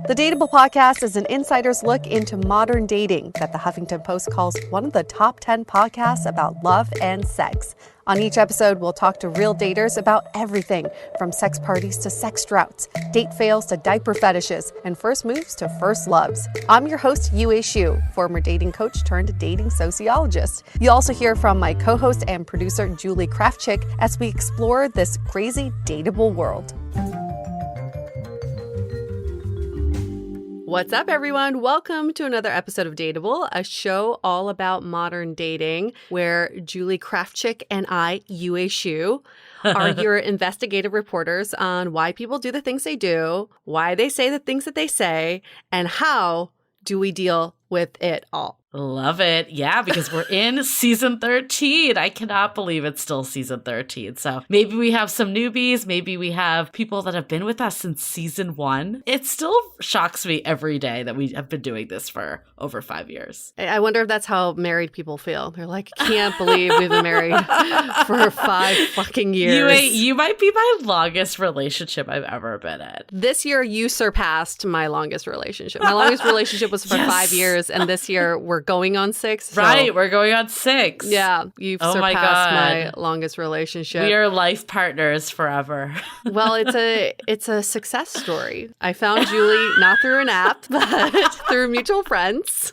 The Dateable podcast is an insider's look into modern dating that the Huffington Post calls one of the top 10 podcasts about love and sex. On each episode, we'll talk to real daters about everything from sex parties to sex droughts, date fails to diaper fetishes, and first moves to first loves. I'm your host, Yue Xu, former dating coach turned dating sociologist. You'll also hear from my co-host and producer, Julie Krafchick, as we explore this crazy dateable world. What's up, everyone? Welcome to another episode of Dateable, a show all about modern dating, where Julie Krafchick and I, Yue Xu, are your investigative reporters on why people do the things they do, why they say the things that they say, and how do we deal with it all. Love it. Yeah, because we're in season 13. I cannot believe it's still season 13. So maybe we have some newbies. Maybe we have people that have been with us since season 1. It still shocks me every day that we have been doing this for over 5 years. I wonder if that's how married people feel. They're like, can't believe we've been married for 5 fucking years. You might be my longest relationship I've ever been in. This year, you surpassed my longest relationship. My longest relationship was for 5 years, and this year we're going on 6. So, right, we're going on 6. Yeah, you've surpassed my longest relationship. We are life partners forever. Well, it's a success story. I found Julie not through an app, but through mutual friends.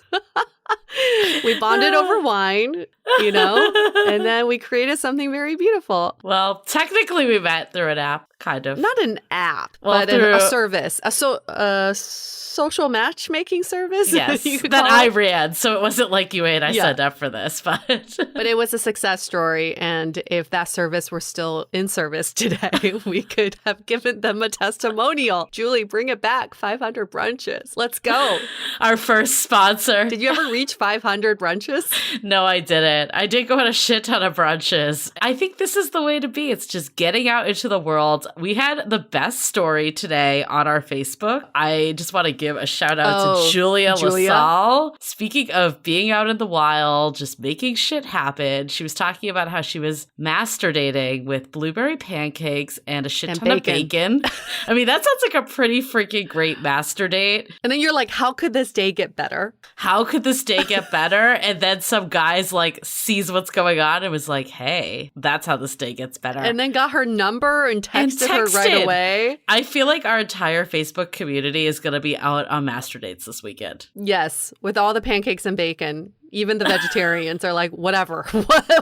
We bonded over wine, and then we created something very beautiful. Well, technically we met through an app, kind of. Not an app, but a service. A social matchmaking service. Yes, that I ran. So it wasn't like you and I signed up for this, but it was a success story. And if that service were still in service today, we could have given them a testimonial. Julie, bring it back. 500 brunches. Let's go. Our first sponsor. Did you ever reach 500 brunches? No, I didn't. I did go on a shit ton of brunches. I think this is the way to be. It's just getting out into the world. We had the best story today on our Facebook. I just want to give a shout out to Julia LaSalle. Speaking of being out in the wild, just making shit happen. She was talking about how she was master dating with blueberry pancakes and a shit ton of bacon. I mean, that sounds like a pretty freaking great master date. And then you're like, how could this day get better? How could this day get better? And then some guys sees what's going on and was like, hey, that's how this day gets better. And then got her number and texted her right away. I feel like our entire Facebook community is going to be out on master dates this weekend. Yes, with all the pancakes and bacon. Even the vegetarians are like, whatever.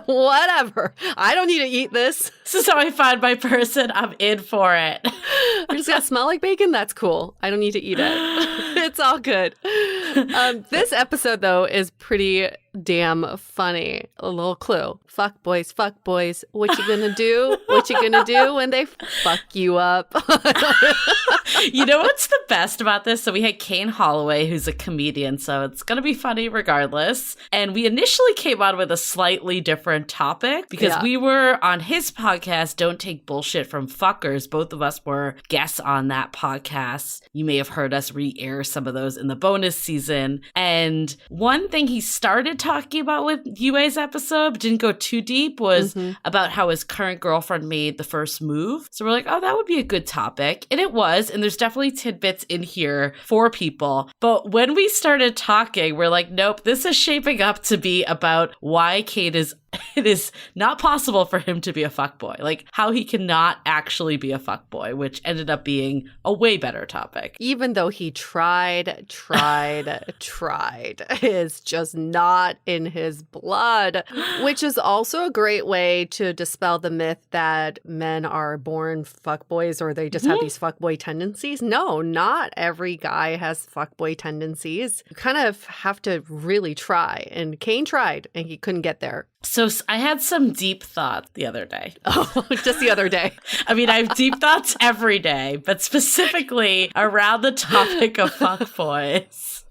Whatever. I don't need to eat this. This is how I find my person. I'm in for it. I'm just going to smell like bacon? That's cool. I don't need to eat it. It's all good. This episode, though, is pretty damn funny. A little clue. Fuck boys. What you gonna do? What you gonna do when they fuck you up? You know what's the best about this? So we had Kane Holloway, who's a comedian, so it's gonna be funny regardless. And we initially came on with a slightly different topic because we were on his podcast, Don't Take Bullshit from Fuckers. Both of us were guests on that podcast. You may have heard us re-air some of those in the bonus season. And one thing he started talking about with Yue's episode, but didn't go too deep, was about how his current girlfriend made the first move. So we're like, oh, that would be a good topic. And it was. And there's definitely tidbits in here for people. But when we started talking, we're like, nope, this is shaping up to be about why Kate it is not possible for him to be a fuckboy. Like, how he cannot actually be a fuckboy, which ended up being a way better topic. Even though he tried, it's just not in his blood, which is also a great way to dispel the myth that men are born fuckboys or they just have these fuckboy tendencies. No, not every guy has fuckboy tendencies. You kind of have to really try. And Kane tried, and he couldn't get there. So I had some deep thoughts the other day. Oh, just the other day. I mean, I have deep thoughts every day, but specifically around the topic of fuckboys.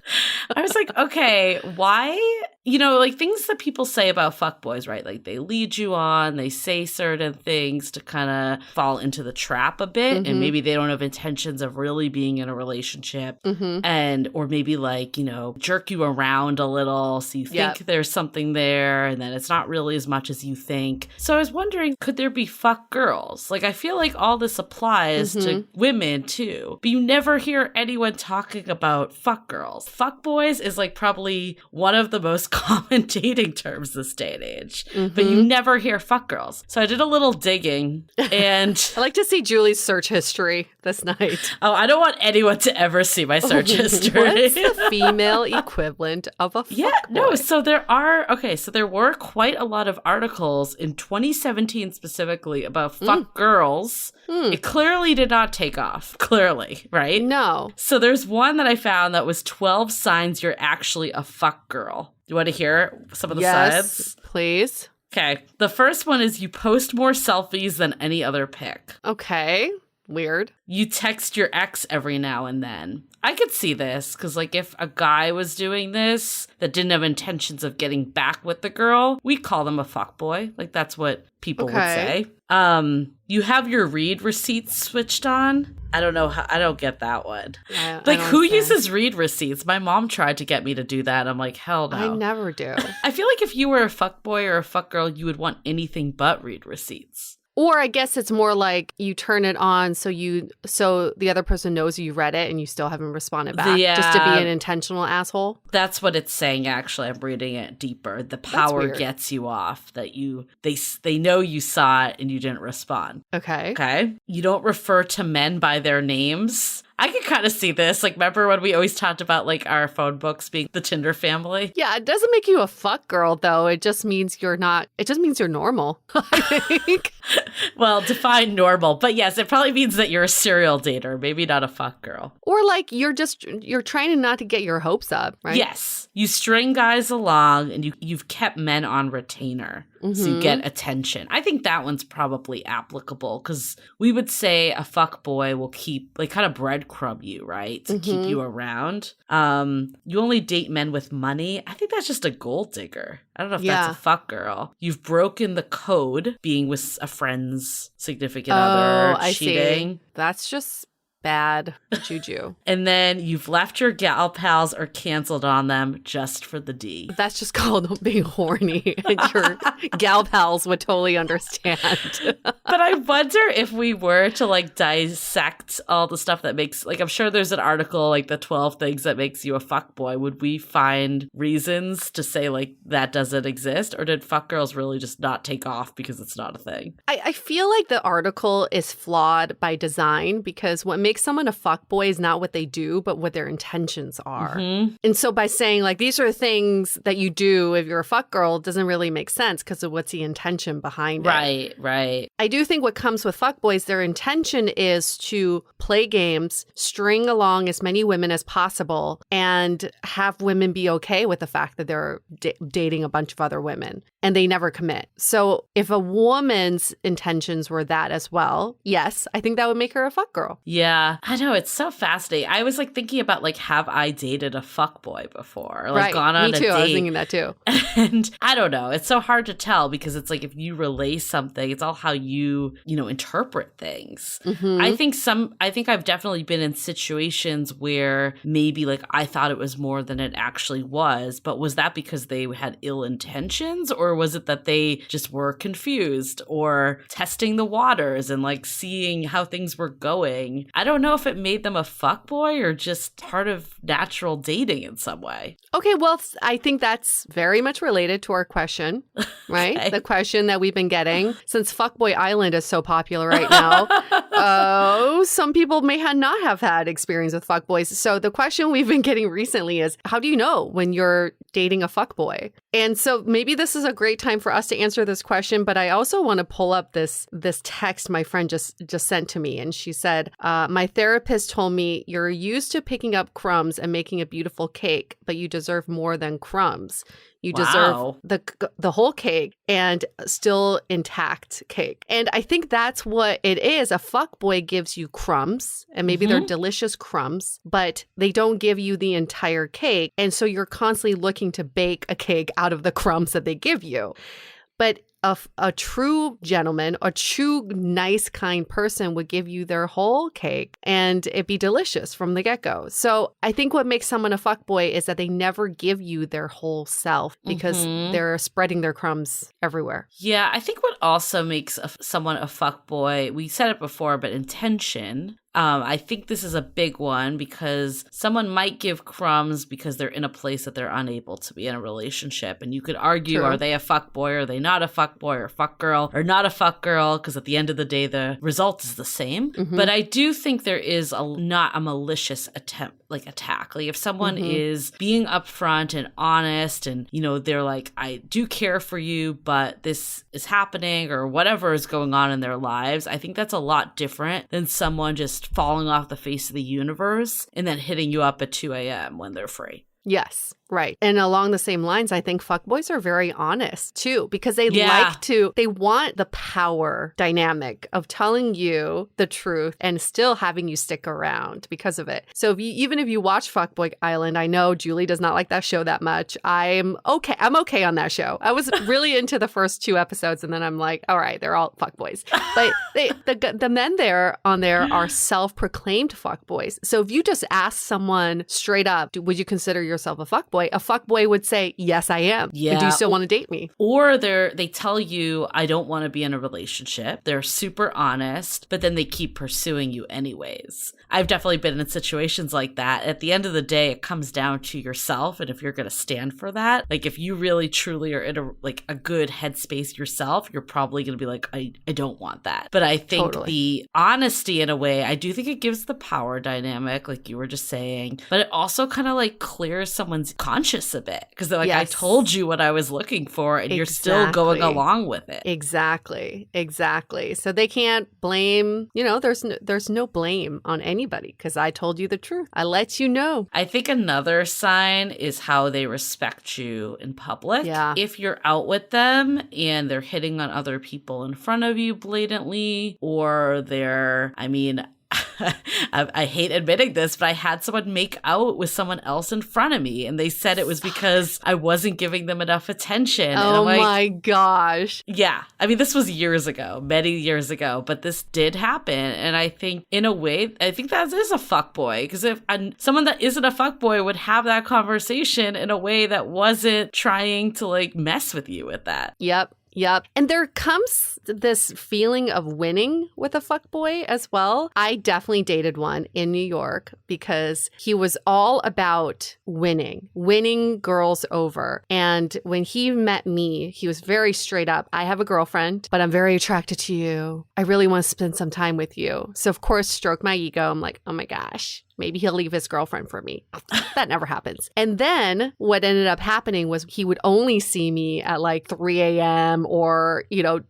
I was like, okay, why? You know, like things that people say about fuckboys, right? Like they lead you on, they say certain things to kind of fall into the trap a bit. And maybe they don't have intentions of really being in a relationship. And, or maybe like, you know, jerk you around a little. So you think there's something there and then it's not really as much as you think. So I was wondering, could there be fuck girls? Like, I feel like all this applies to women too, but you never hear anyone talking about fuck girls. Fuck boys is like probably one of the most common dating terms this day and age, but you never hear fuck girls. So I did a little digging and I like to see Julie's search history this night. Oh, I don't want anyone to ever see my search history. What's the female equivalent of a fuck boy? No, so there were quite a lot of articles in 2017 specifically about fuck girls. It clearly did not take off. Clearly, right? No. So there's one that I found that was 12 signs you're actually a fuck girl. Do you want to hear some of the signs? Yes, please. Okay. The first one is you post more selfies than any other pic. Okay. Weird. You text your ex every now and then. I could see this because, like, if a guy was doing this that didn't have intentions of getting back with the girl, we'd call them a fuckboy. Like, that's what people would say. You have your read receipts switched on. I don't know how, I don't get that one. Like, who uses read receipts? My mom tried to get me to do that. I'm like, hell no. I never do. I feel like if you were a fuckboy or a fuckgirl, you would want anything but read receipts. Or I guess it's more like you turn it on so the other person knows you read it and you still haven't responded back. Yeah. Just to be an intentional asshole. That's what it's saying, actually. I'm reading it deeper. The power gets you off, that they know you saw it and you didn't respond. Okay. You don't refer to men by their names. I can kind of see this. Like, remember when we always talked about, like, our phone books being the Tinder family? Yeah, it doesn't make you a fuck girl, though. It just means you're normal, I think. Well, define normal. But yes, it probably means that you're a serial dater, maybe not a fuck girl. Or, like, you're trying not to get your hopes up, right? Yes. You string guys along and you've kept men on retainer. So you get attention. I think that one's probably applicable because we would say a fuck boy will keep, like, kind of breadcrumb you, right? To keep you around. You only date men with money. I think that's just a gold digger. I don't know if that's a fuck girl. You've broken the code, being with a friend's significant other, cheating. See. That's just bad juju. And then you've left your gal pals or canceled on them just for the D. That's just called being horny. And your gal pals would totally understand. But I wonder if we were to, like, dissect all the stuff that makes, like, I'm sure there's an article, like, the 12 things that makes you a fuckboy. Would we find reasons to say, like, that doesn't exist? Or did fuck girls really just not take off because it's not a thing? I feel like the article is flawed by design because what makes someone a fuckboy is not what they do, but what their intentions are. And so by saying, like, these are things that you do if you're a fuck girl doesn't really make sense because of what's the intention behind it. Right. I do think what comes with fuckboys, their intention is to play games, string along as many women as possible, and have women be okay with the fact that they're dating a bunch of other women. And they never commit. So if a woman's intentions were that as well, yes, I think that would make her a fuck girl. Yeah. I know. It's so fascinating. I was, like, thinking about, like, have I dated a fuckboy before? Like, gone on Me too. a date. I was thinking that too. And I don't know. It's so hard to tell because it's like if you relay something, it's all how you interpret things. I think I've definitely been in situations where maybe, like, I thought it was more than it actually was. But was that because they had ill intentions, or was it that they just were confused or testing the waters and, like, seeing how things were going? I don't know if it made them a fuckboy or just part of natural dating in some way. Okay, well, I think that's very much related to our question, right? Okay. The question that we've been getting since Fuckboy Island is so popular right now. Some people may not have had experience with fuckboys. So the question we've been getting recently is, how do you know when you're dating a fuckboy? And so maybe this is a great time for us to answer this question, but I also want to pull up this text my friend just sent to me. And she said, my My therapist told me you're used to picking up crumbs and making a beautiful cake, but you deserve more than crumbs. You deserve the whole cake and still intact cake. And I think that's what it is. A fuckboy gives you crumbs, and maybe they're delicious crumbs, but they don't give you the entire cake. And so you're constantly looking to bake a cake out of the crumbs that they give you. But a true gentleman, a true nice, kind person would give you their whole cake and it'd be delicious from the get-go. So I think what makes someone a fuckboy is that they never give you their whole self because they're spreading their crumbs everywhere. Yeah, I think what also makes someone a fuckboy, we said it before, but intention. I think this is a big one because someone might give crumbs because they're in a place that they're unable to be in a relationship. And you could argue, are they a fuckboy? Are they not a fuckboy or fuck girl or not a fuck girl? Because at the end of the day, the result is the same. But I do think there is not a malicious attack. Like if someone is being upfront and honest and, you know, they're like, I do care for you, but this is happening or whatever is going on in their lives, I think that's a lot different than someone just falling off the face of the universe and then hitting you up at 2 a.m. when they're free. Yes. Right. And along the same lines, I think fuckboys are very honest too, because they they want the power dynamic of telling you the truth and still having you stick around because of it. So even if you watch Fuckboy Island, I know Julie does not like that show that much. I'm okay on that show. I was really into the first 2 episodes and then I'm like, all right, they're all fuckboys. But the men on there are self-proclaimed fuckboys. So if you just ask someone straight up, would you consider yourself a fuckboy? A fuckboy would say, yes, I am. Yeah. Do you still want to date me? Or they tell you, I don't want to be in a relationship. They're super honest, but then they keep pursuing you anyways. I've definitely been in situations like that. At the end of the day, it comes down to yourself. And if you're going to stand for that, like if you really truly are in a good headspace yourself, you're probably going to be like, I don't want that. But I think the honesty in a way, I do think it gives the power dynamic, like you were just saying, but it also kind of like clears someone's conscience a bit because they're like, I told you what I was looking for and you're still going along with it. Exactly. So they can't blame, there's no blame on anybody because I told you the truth. I let you know. I think another sign is how they respect you in public. Yeah. If you're out with them and they're hitting on other people in front of you blatantly, or I hate admitting this, but I had someone make out with someone else in front of me and they said it was because I wasn't giving them enough attention. Oh my gosh. Yeah. I mean, this was years ago, many years ago, but this did happen. And I think in a way, I think that is a fuckboy because if someone that isn't a fuckboy would have that conversation in a way that wasn't trying to like mess with you with that. Yep. And there comes this feeling of winning with a fuckboy as well. I definitely dated one in New York because he was all about winning girls over. And when he met me, he was very straight up. I have a girlfriend, but I'm very attracted to you. I really want to spend some time with you. So of course, stroke my ego. I'm like, oh my gosh. Maybe he'll leave his girlfriend for me. That never happens. And then what ended up happening was he would only see me at like 3 a.m. or,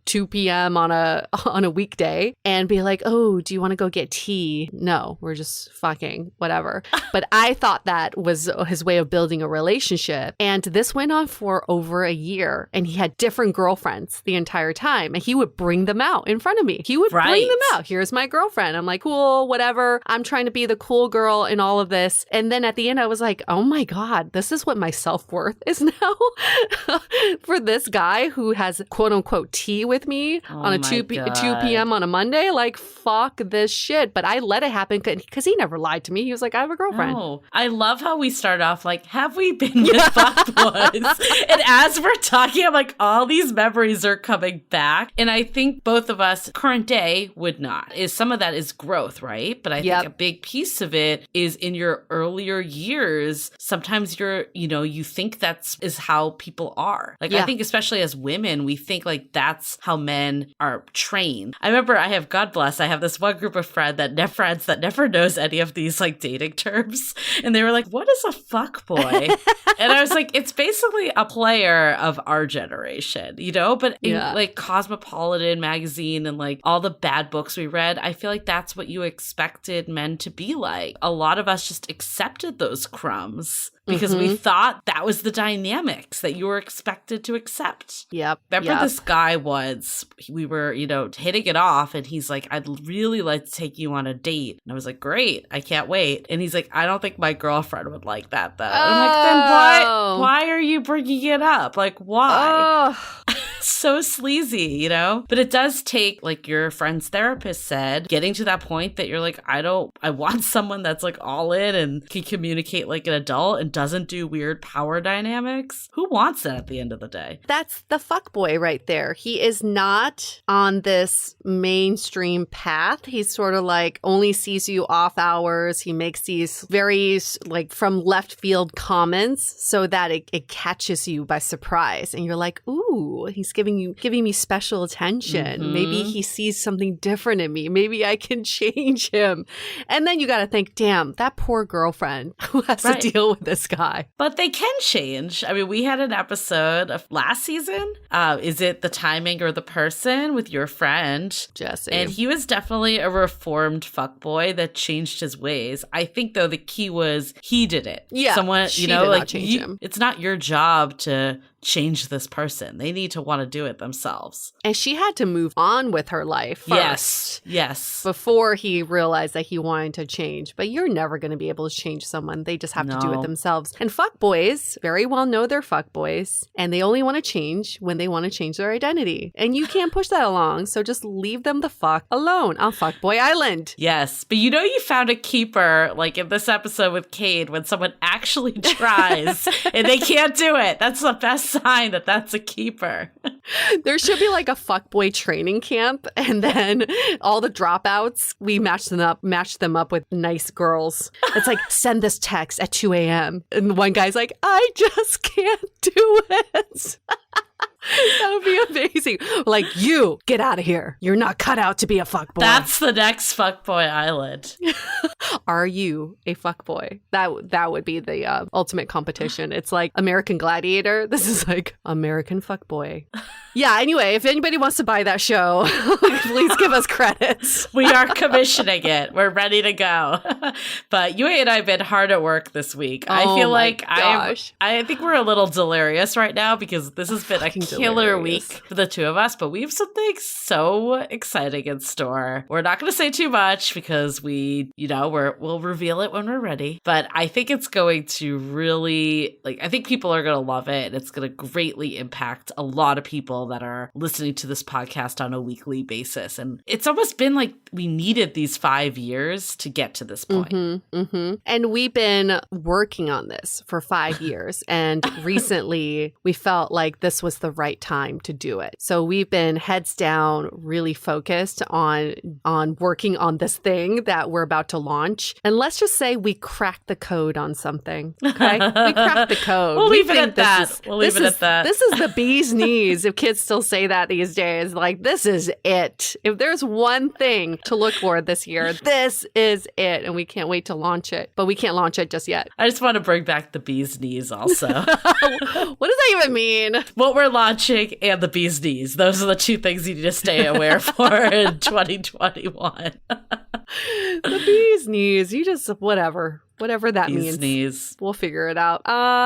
2 p.m. on a weekday and be like, oh, do you want to go get tea? No, we're just fucking, whatever. But I thought that was his way of building a relationship. And this went on for over a year. And he had different girlfriends the entire time. And he would bring them out in front of me. He would bring them out. Here's my girlfriend. I'm like, cool, whatever. I'm trying to be the cool girl in all of this. And then at the end, I was like, oh my God, this is what my self-worth is now for this guy who has quote unquote tea with me on a 2 p.m. on a Monday. Like, fuck this shit. But I let it happen because he never lied to me. He was like, I have a girlfriend. No. I love how we start off like, have we been with fuckboys? And as we're talking, I'm like, all these memories are coming back. And I think both of us, current day, would not. Some of that is growth, right? But I think a big piece of it it is in your earlier years, sometimes you think is how people are. Like, I think especially as women, we think like that's how men are trained. I remember I have this one group of friends that never knows any of these like dating terms. And they were like, what is a fuckboy? And I was like, it's basically a player of our generation, but in like Cosmopolitan magazine and like all the bad books we read, I feel like that's what you expected men to be like. A lot of us just accepted those crumbs because we thought that was the dynamics that you were expected to accept. Remember this guy once, we were, hitting it off, and he's like, I'd really like to take you on a date. And I was like, great, I can't wait. And he's like, I don't think my girlfriend would like that though. I'm like, then why are you bringing it up? Like, why? So sleazy, But it does take, like your friend's therapist said, getting to that point that you're like, I want someone that's like all in and can communicate like an adult and doesn't do weird power dynamics. Who wants that at the end of the day? That's the fuckboy right there. He is not on this mainstream path. He's sort of like only sees you off hours. He makes these very like from left field comments so that it catches you by surprise. And you're like, ooh, he's giving me special attention. Maybe he sees something different in me. Maybe I can change him. And then you got to think, damn, that poor girlfriend who has to deal with this guy. But they can change. I mean, we had an episode of last season. Is it the timing or the person with your friend? Jesse. And he was definitely a reformed fuckboy that changed his ways. I think, though, the key was he did it. Yeah. Someone, she did not change him. It's not your job to change this person. They need to want to do it themselves. And she had to move on with her life first. Yes. Before he realized that he wanted to change. But you're never going to be able to change someone. They just have to do it themselves. And fuckboys very well know they're fuckboys. And they only want to change when they want to change their identity. And you can't push that along. So just leave them the fuck alone on Fuckboy Island. Yes. But you found a keeper, like in this episode with Cade, when someone actually tries and they can't do it. That's the best sign that that's a keeper. There should be like a fuckboy training camp, and then all the dropouts, we match them up with nice girls. It's like, send this text at 2 a.m. And the one guy's like, I just can't do it. That would be amazing. Like, you, get out of here. You're not cut out to be a fuckboy. That's the next Fuckboy Island. Are you a fuckboy? That would be the ultimate competition. It's like American Gladiator. This is like American Fuckboy. Yeah, anyway, if anybody wants to buy that show, please give us credits. We are commissioning it. We're ready to go. But Yue and I have been hard at work this week. I feel like I think we're a little delirious right now because this has been a killer week for the two of us, but we have something so exciting in store. We're not going to say too much because we'll reveal it when we're ready. But I think it's going to really, I think people are going to love it, and it's going to greatly impact a lot of people that are listening to this podcast on a weekly basis. And it's almost been like we needed these 5 years to get to this point. And we've been working on this for 5 years. And recently we felt like this was the right time to do it. So we've been heads down, really focused on working on this thing that we're about to launch. And let's just say we cracked the code on something. Okay? We cracked the code. We'll leave it at that. This is the bee's knees. If kids still say that these days, like, this is it. If there's one thing to look for this year, this is it. And we can't wait to launch it. But we can't launch it just yet. I just want to bring back the bee's knees also. What does that even mean? What we're launching and the bee's knees. Those are the two things you need to stay aware for in 2021. The bee's knees. You just, whatever that means. Knees. We'll figure it out.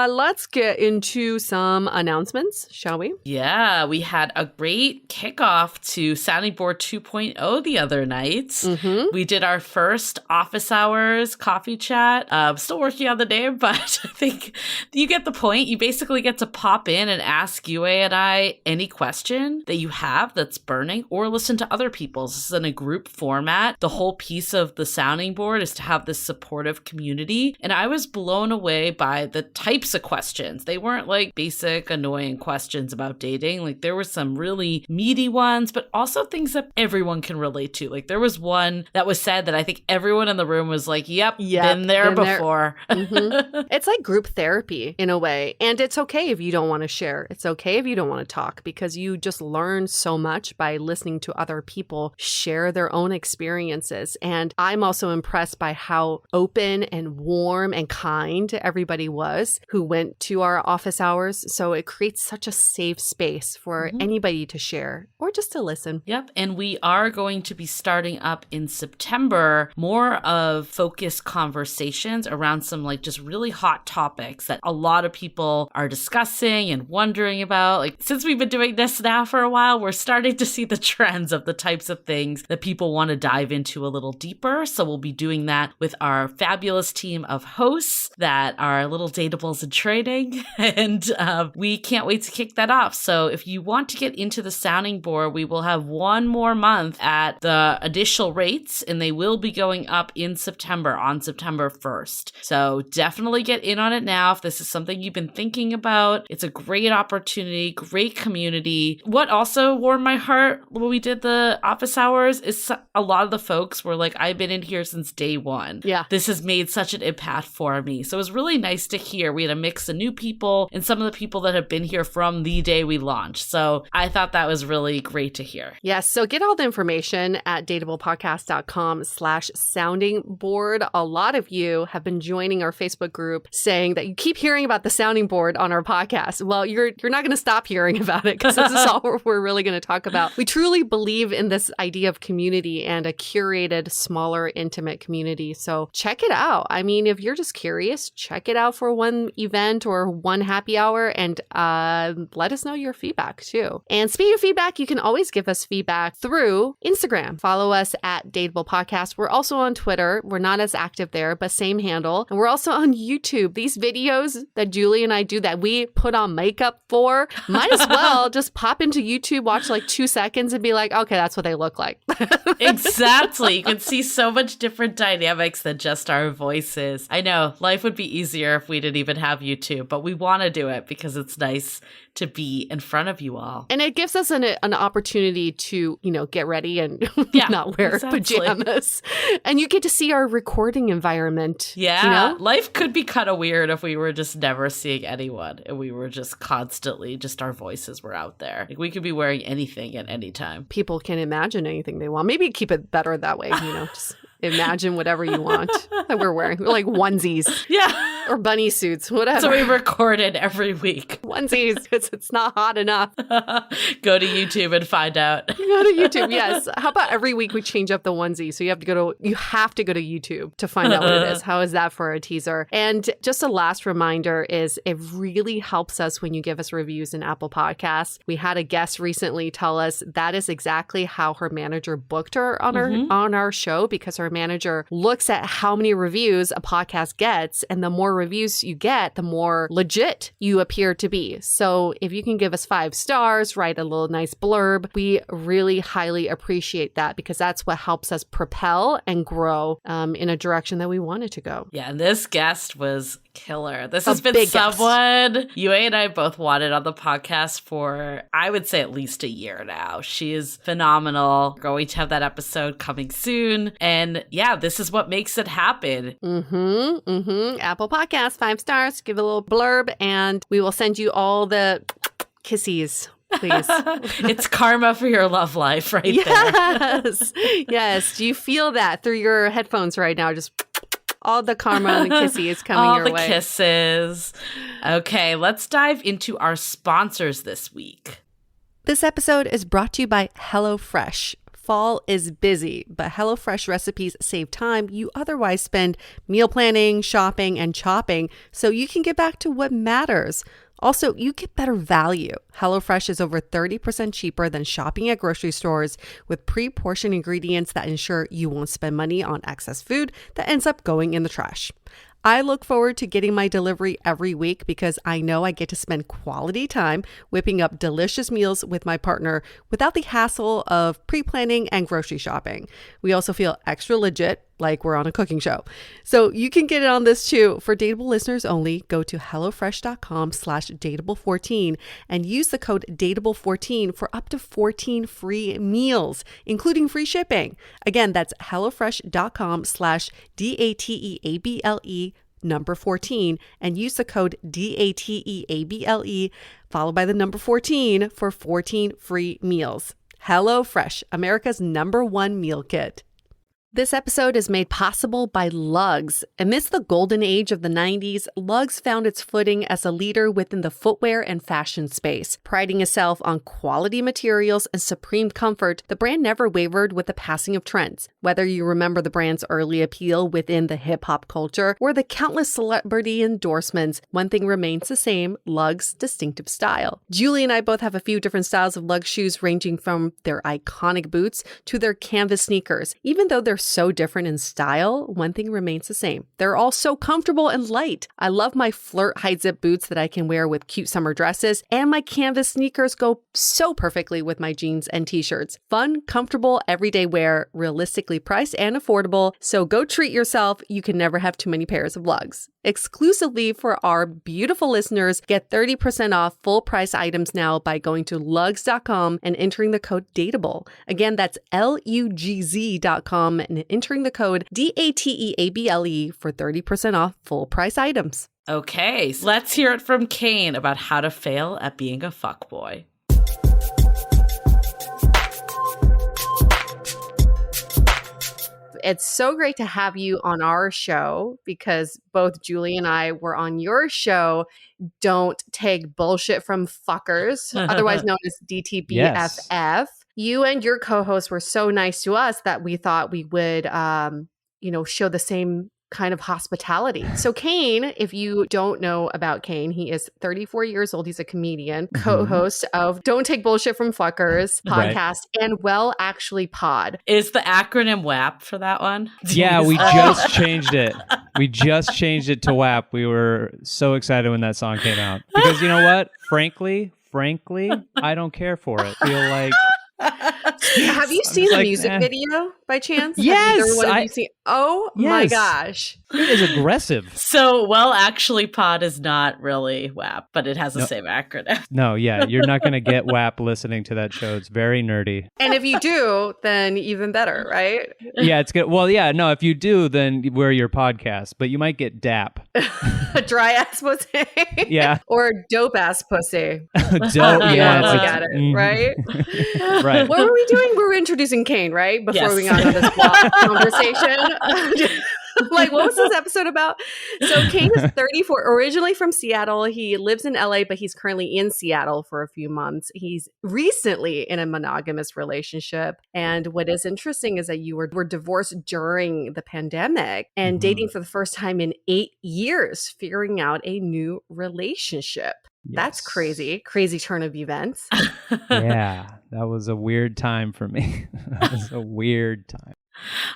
Let's get into some announcements, shall we? Yeah, we had a great kickoff to Sounding Board 2.0 the other night. We did our first office hours coffee chat. Still working on the name, but I think you get the point. You basically get to pop in and ask Yue and I any question that you have that's burning, or listen to other people's. This is in a group format. The whole piece of the Sounding Board is to have this supportive community community. And I was blown away by the types of questions. They weren't like basic, annoying questions about dating. Like there were some really meaty ones, but also things that everyone can relate to. Like there was one that was said that I think everyone in the room was like, yep, been there before. Mm-hmm. It's like group therapy in a way. And it's okay if you don't want to share. It's okay if you don't want to talk, because you just learn so much by listening to other people share their own experiences. And I'm also impressed by how open and warm and kind everybody was who went to our office hours. So it creates such a safe space for anybody to share or just to listen. Yep. And we are going to be starting up in September more of focused conversations around some like just really hot topics that a lot of people are discussing and wondering about. Like since we've been doing this now for a while, we're starting to see the trends of the types of things that people want to dive into a little deeper. So we'll be doing that with our fabulous team of hosts that are little dateables in training. And we can't wait to kick that off. So if you want to get into the sounding board, we will have one more month at the initial rates, and they will be going up in September, on September 1st. So definitely get in on it now if this is something you've been thinking about. It's a great opportunity, great community. What also warmed my heart when we did the office hours is a lot of the folks were like, I've been in here since day one. Yeah. This has made such an impact for me. So it was really nice to hear. We had a mix of new people and some of the people that have been here from the day we launched. So I thought that was really great to hear. Yes. So get all the information at dateablepodcast.com/sounding board. A lot of you have been joining our Facebook group saying that you keep hearing about the sounding board on our podcast. Well, you're not going to stop hearing about it, because this is all we're really going to talk about. We truly believe in this idea of community and a curated, smaller, intimate community. So check it out. I mean, if you're just curious, check it out for one event or one happy hour, and let us know your feedback too. And speaking of feedback, you can always give us feedback through Instagram. Follow us at Dateable Podcast. We're also on Twitter. We're not as active there, but same handle. And we're also on YouTube. These videos that Julie and I do that we put on makeup for, might as well just pop into YouTube, watch like 2 seconds and be like, okay, that's what they look like. Exactly. You can see so much different dynamics than just our voices. I know life would be easier if we didn't even have YouTube, but we want to do it because it's nice to be in front of you all. And it gives us an opportunity to, get ready and not wear pajamas. And you get to see our recording environment. Yeah. Life could be kind of weird if we were just never seeing anyone and we were just constantly, just our voices were out there. Like we could be wearing anything at any time. People can imagine anything they want. Maybe keep it better that way, just imagine whatever you want that we're wearing. Like onesies. Yeah. Or bunny suits, whatever. So we record it every week. Onesies, because it's not hot enough. Go to YouTube and find out. Go to YouTube, yes. How about every week we change up the onesie? So you have to go to YouTube to find out what it is. How is that for a teaser? And just a last reminder is it really helps us when you give us reviews in Apple Podcasts. We had a guest recently tell us that is exactly how her manager booked her on our show, because her manager looks at how many reviews a podcast gets, and the more reviews you get, the more legit you appear to be. So if you can give us 5 stars, write a little nice blurb, we really highly appreciate that, because that's what helps us propel and grow in a direction that we wanted to go. Yeah, and this guest was killer. This has been someone you and I both wanted on the podcast for, I would say, at least a year now. She is phenomenal. We're going to have that episode coming soon. And yeah, this is what makes it happen. Apple Podcast, 5 stars, give a little blurb, and we will send you all the kissies. Please. It's karma for your love life right there. Yes. Do you feel that through your headphones right now? Just all the karma and the kissies coming your way. All the kisses. Okay, let's dive into our sponsors this week. This episode is brought to you by HelloFresh. Fall is busy, but HelloFresh recipes save time you otherwise spend meal planning, shopping, and chopping, so you can get back to what matters. Also, you get better value. HelloFresh is over 30% cheaper than shopping at grocery stores, with pre-portioned ingredients that ensure you won't spend money on excess food that ends up going in the trash. I look forward to getting my delivery every week because I know I get to spend quality time whipping up delicious meals with my partner without the hassle of pre-planning and grocery shopping. We also feel extra legit, like we're on a cooking show. So you can get it on this too. For Dateable listeners only, go to HelloFresh.com/Dateable14 and use the code Dateable14 for up to 14 free meals, including free shipping. Again, that's HelloFresh.com/DATEABLE number 14 and use the code DATEABLE followed by the number 14 for 14 free meals. HelloFresh, America's #1 meal kit. This episode is made possible by Lugs. Amidst the golden age of the 90s, Lugs found its footing as a leader within the footwear and fashion space. Priding itself on quality materials and supreme comfort, the brand never wavered with the passing of trends. Whether you remember the brand's early appeal within the hip-hop culture or the countless celebrity endorsements, one thing remains the same: Lugs' distinctive style. Julie and I both have a few different styles of Lugs shoes, ranging from their iconic boots to their canvas sneakers. Even though they're so different in style, one thing remains the same: they're all so comfortable and light. I love my flirt high zip boots that I can wear with cute summer dresses, and my canvas sneakers go so perfectly with my jeans and t-shirts. Fun, comfortable, everyday wear, realistically priced and affordable. So go treat yourself. You can never have too many pairs of Lugs. Exclusively for our beautiful listeners, get 30% off full price items now by going to lugs.com and entering the code DATEABLE. Again, that's LUGZ.com and entering the code DATEABLE for 30% off full price items. Okay, so let's hear it from Kane about how to fail at being a fuckboy. It's so great to have you on our show because both Julie and I were on your show, Don't Take Bullshit from Fuckers, otherwise known as DTBFF. Yes. You and your co-host were so nice to us that we thought we would, show the same kind of hospitality. So Kane, if you don't know about Kane, he is 34 years old. He's a comedian, co-host of Don't Take Bullshit from Fuckers podcast and Well Actually Pod. Is the acronym WAP for that one? Yeah, we just changed it. We just changed it to WAP. We were so excited when that song came out. Because you know what? Frankly, I don't care for it. I feel like... Have you seen the music video by chance? Yes. Have you seen? Oh my gosh. It is aggressive. So, Well Actually Pod is not really WAP, but it has the same acronym. No, yeah. You're not going to get WAP listening to that show. It's very nerdy. And if you do, then even better, right? Yeah, it's good. Well, yeah, no, if you do, then we're your podcast, but you might get DAP. A dry ass pussy. Yeah. Or dope ass pussy. Dope, yeah. Look at it, right? Right. What were we doing? We were introducing Kane, right? Before we got into this conversation. Like, what was this episode about? So Kane is 34, originally from Seattle. He lives in LA, but he's currently in Seattle for a few months. He's recently in a monogamous relationship. And what is interesting is that you were divorced during the pandemic and dating for the first time in 8 years, figuring out a new relationship. Yes. That's crazy. Crazy turn of events. Yeah, that was a weird time for me. That was a weird time.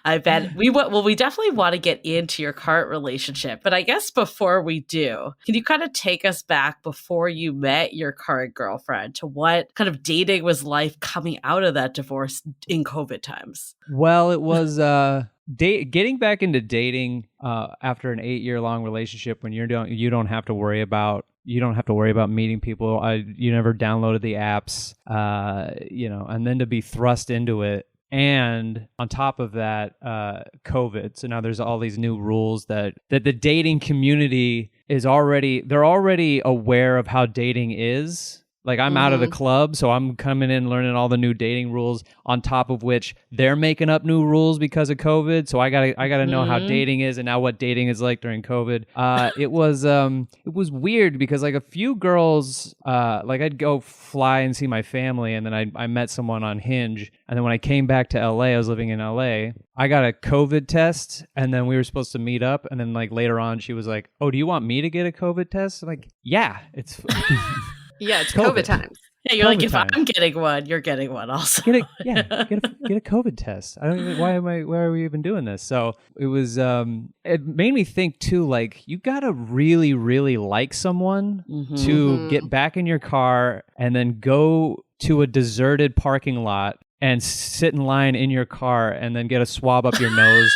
I bet we definitely want to get into your current relationship, but I guess before we do, can you kind of take us back before you met your current girlfriend to what kind of dating was life coming out of that divorce in COVID times? Well, it was getting back into dating after an 8-year-long relationship when you don't have to worry about meeting people. You never downloaded the apps, and then to be thrust into it. And on top of that, COVID. So now there's all these new rules that the dating community they're already aware of how dating is. Like I'm out of the club, so I'm coming in learning all the new dating rules. On top of which they're making up new rules because of COVID. So I gotta know how dating is and now what dating is like during COVID. It was weird because like a few girls, like I'd go fly and see my family, and then I met someone on Hinge, and then when I came back to LA, I was living in LA. I got a COVID test, and then we were supposed to meet up, and then like later on, she was like, "Oh, do you want me to get a COVID test?" I'm like, yeah, it's. Yeah, it's COVID times. Yeah, you're COVID like, if time. I'm getting one, you're getting one also. Get a COVID test. I don't even, why are we even doing this? So it was, it made me think too, like, you gotta really, really like someone to get back in your car and then go to a deserted parking lot and sit in line in your car and then get a swab up your nose.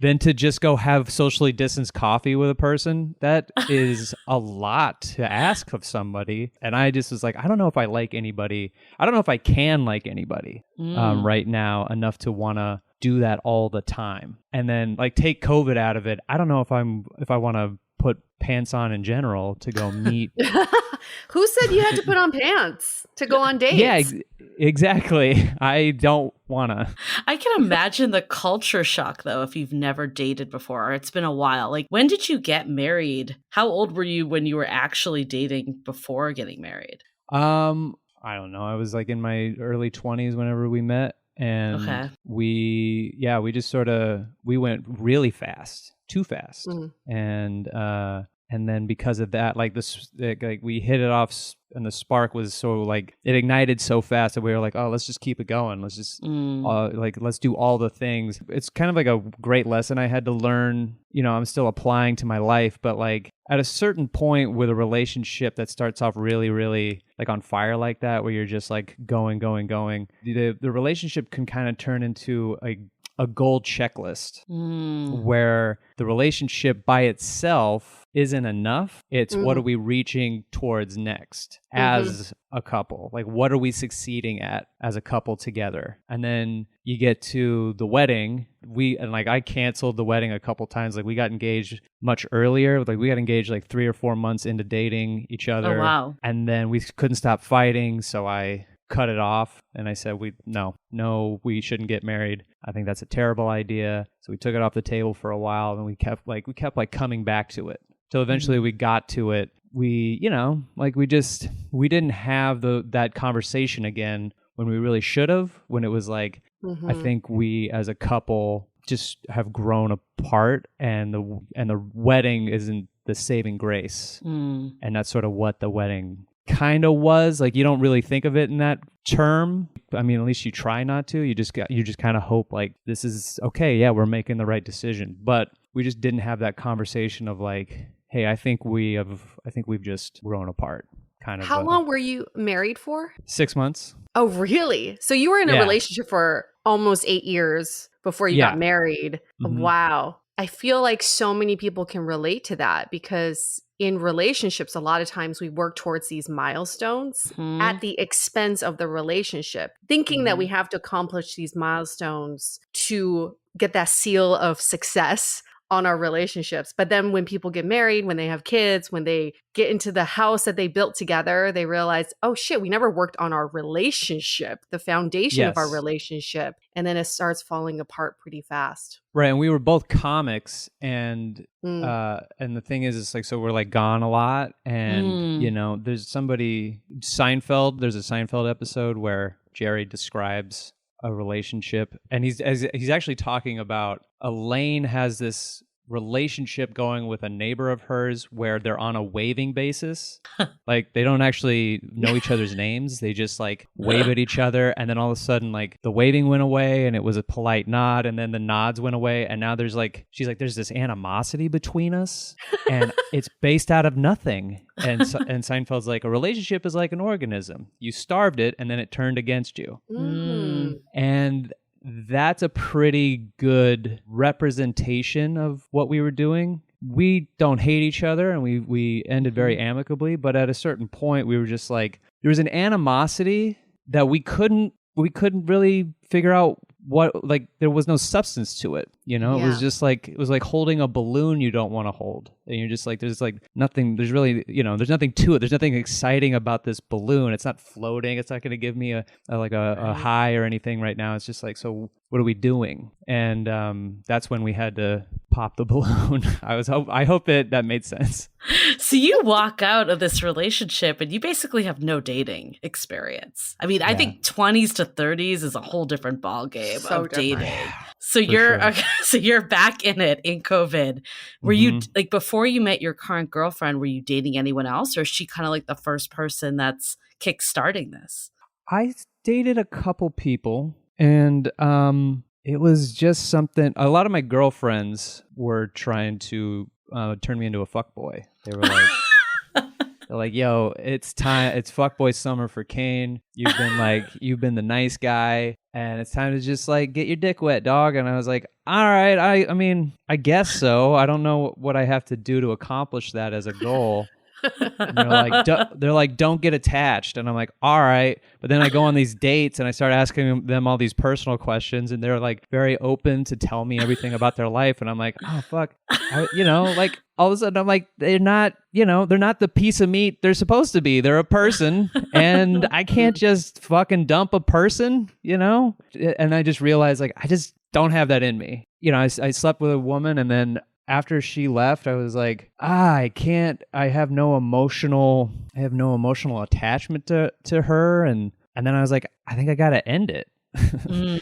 Than to just go have socially distanced coffee with a person. That is a lot to ask of somebody. And I just was like, I don't know if I like anybody. I don't know if I can like anybody right now enough to want to do that all the time. And then like take COVID out of it. I don't know if I want to put pants on in general to go meet. Who said you had to put on pants to go on dates? Yeah, exactly. I don't want to. I can imagine the culture shock, though, if you've never dated before or it's been a while. Like, when did you get married? How old were you when you were actually dating before getting married? I don't know. I was like in my early 20s whenever we met. And we went really fast, too fast. And then because of that, like we hit it off, and the spark was so like it ignited so fast that we were like, oh, let's just keep it going. Let's just let's do all the things. It's kind of like a great lesson I had to learn. You know, I'm still applying to my life, but like at a certain point with a relationship that starts off really, really like on fire like that, where you're just like going, the relationship can kind of turn into a goal checklist where the relationship by itself isn't enough. It's what are we reaching towards next as a couple? Like, what are we succeeding at as a couple together? And then you get to the wedding. I canceled the wedding a couple times. Like, we got engaged much earlier. Like, we got engaged like 3 or 4 months into dating each other. Oh, wow. And then we couldn't stop fighting. So I cut it off and I said, no, we shouldn't get married. I think that's a terrible idea. So we took it off the table for a while, and we kept coming back to it. So eventually we got to it. We didn't have that conversation again when we really should have, when it was like, I think we as a couple just have grown apart, and the wedding isn't the saving grace. And that's sort of what the wedding kind of was. Like, you don't really think of it in that term. I mean, at least you try not to. You just kind of hope like, this is okay. Yeah, we're making the right decision. But we just didn't have that conversation of like, hey, I think we've just grown apart. Kind of. How long were you married for? 6 months. Oh, really? So you were in a relationship for almost 8 years before you got married. Wow. I feel like so many people can relate to that, because in relationships, a lot of times we work towards these milestones at the expense of the relationship, thinking that we have to accomplish these milestones to get that seal of success on our relationships. But then when people get married, when they have kids, when they get into the house that they built together, they realize, oh shit, we never worked on our relationship, the foundation of our relationship. And then it starts falling apart pretty fast. Right. And we were both comics, and the thing is like, so we're like gone a lot. And, you know, there's a Seinfeld episode where Jerry describes a relationship, and he's actually talking about Elaine has this relationship going with a neighbor of hers where they're on a waving basis. Like, they don't actually know each other's names. They just like wave at each other, and then all of a sudden like the waving went away and it was a polite nod, and then the nods went away, and now there's like, she's like, there's this animosity between us and it's based out of nothing. And Seinfeld's like, a relationship is like an organism. You starved it and then it turned against you. And that's a pretty good representation of what we were doing. We don't hate each other, and we ended very amicably, but at a certain point we were just like, there was an animosity that we couldn't really figure out what, like, there was no substance to it, you know. It was just like, it was like holding a balloon you don't want to hold, and you're just like, there's like nothing, there's really, you know, there's nothing to it, there's nothing exciting about this balloon. It's not floating, it's not going to give me a high or anything right now. It's just like, so what are we doing? And that's when we had to pop the balloon. I hope that made sense. So you walk out of this relationship and you basically have no dating experience. I mean, I think 20s to 30s is a whole different ballgame of dating. So so you're back in it in COVID. Were you like, before you met your current girlfriend, were you dating anyone else, or is she kind of like the first person that's kickstarting this? I dated a couple people, and it was just something. A lot of my girlfriends were trying to turn me into a fuckboy. They were like, they're like, yo, it's time. It's fuckboy summer for Kane. You've been the nice guy, and it's time to just like get your dick wet, dog. And I was like, all right. I mean, I guess so. I don't know what I have to do to accomplish that as a goal. And they're like, don't get attached. And I'm like, all right. But then I go on these dates and I start asking them all these personal questions, and they're like very open to tell me everything about their life. And I'm like, oh, fuck. Like all of a sudden I'm like, they're not the piece of meat they're supposed to be. They're a person, and I can't just fucking dump a person, And I just realized like, I just don't have that in me. I slept with a woman, and then after she left, I was like, I have no emotional attachment to her. And then I was like, I think I got to end it.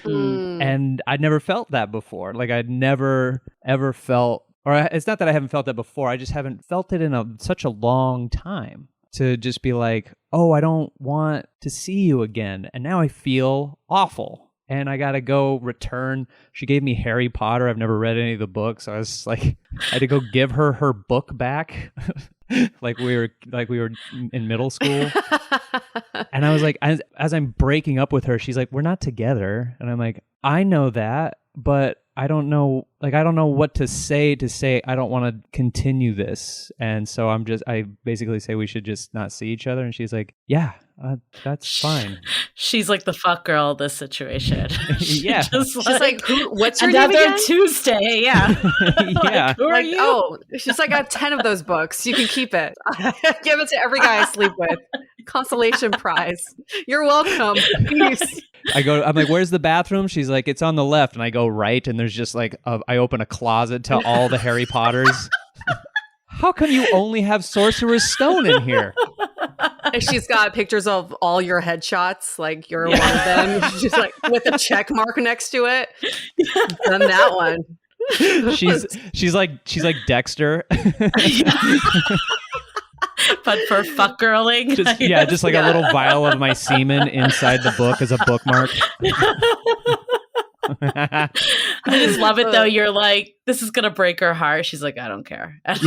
And I'd never felt that before. Like I'd never ever felt, it's not that I haven't felt that before. I just haven't felt it in such a long time to just be like, oh, I don't want to see you again. And now I feel awful. And I gotta go return. She gave me Harry Potter. I've never read any of the books. I was like, I had to go give her book back, like we were in middle school. And I was like, as I'm breaking up with her, she's like, we're not together. And I'm like, I know that, but I don't know what to say I don't want to continue this. And so I basically say we should just not see each other. And she's like, yeah, that's fine. She's like the fuck girl of this situation. Yeah. She's like, what's your name Another again? Tuesday. Yeah. Yeah. Who are you? Oh, she's like, I have 10 of those books. You can keep it. Give it to every guy I sleep with. Consolation prize. You're welcome. Peace. I'm like, where's the bathroom? She's like, it's on the left. And I go right, and there's just like, I open a closet to all the Harry Potters. How come you only have Sorcerer's Stone in here? And she's got pictures of all your headshots, like you're one of them. She's like with a check mark next to it. Done that one. She's like Dexter. But for fuck girling. Just like a little vial of my semen inside the book as a bookmark. I just love it though. You're like, this is gonna break her heart. She's like, I don't care. I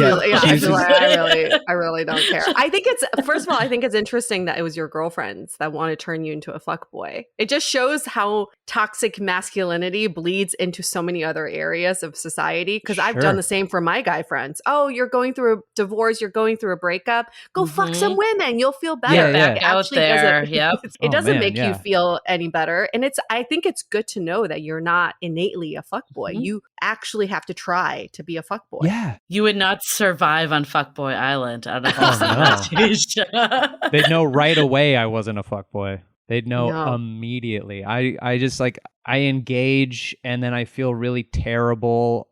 really don't care. I think first of all, I think it's interesting that it was your girlfriends that want to turn you into a fuckboy. It just shows how toxic masculinity bleeds into so many other areas of society. Because I've done the same for my guy friends. Oh, you're going through a divorce, you're going through a breakup. Go fuck some women. You'll feel better. Back out there. It doesn't make you feel any better. And I think it's good to know that you're not innately a fuckboy. You actually have to try to be a fuckboy. Yeah. You would not survive on Fuckboy Island. I don't know if no. They'd know right away I wasn't a fuckboy. They'd know immediately. I just like, I engage, and then I feel really terrible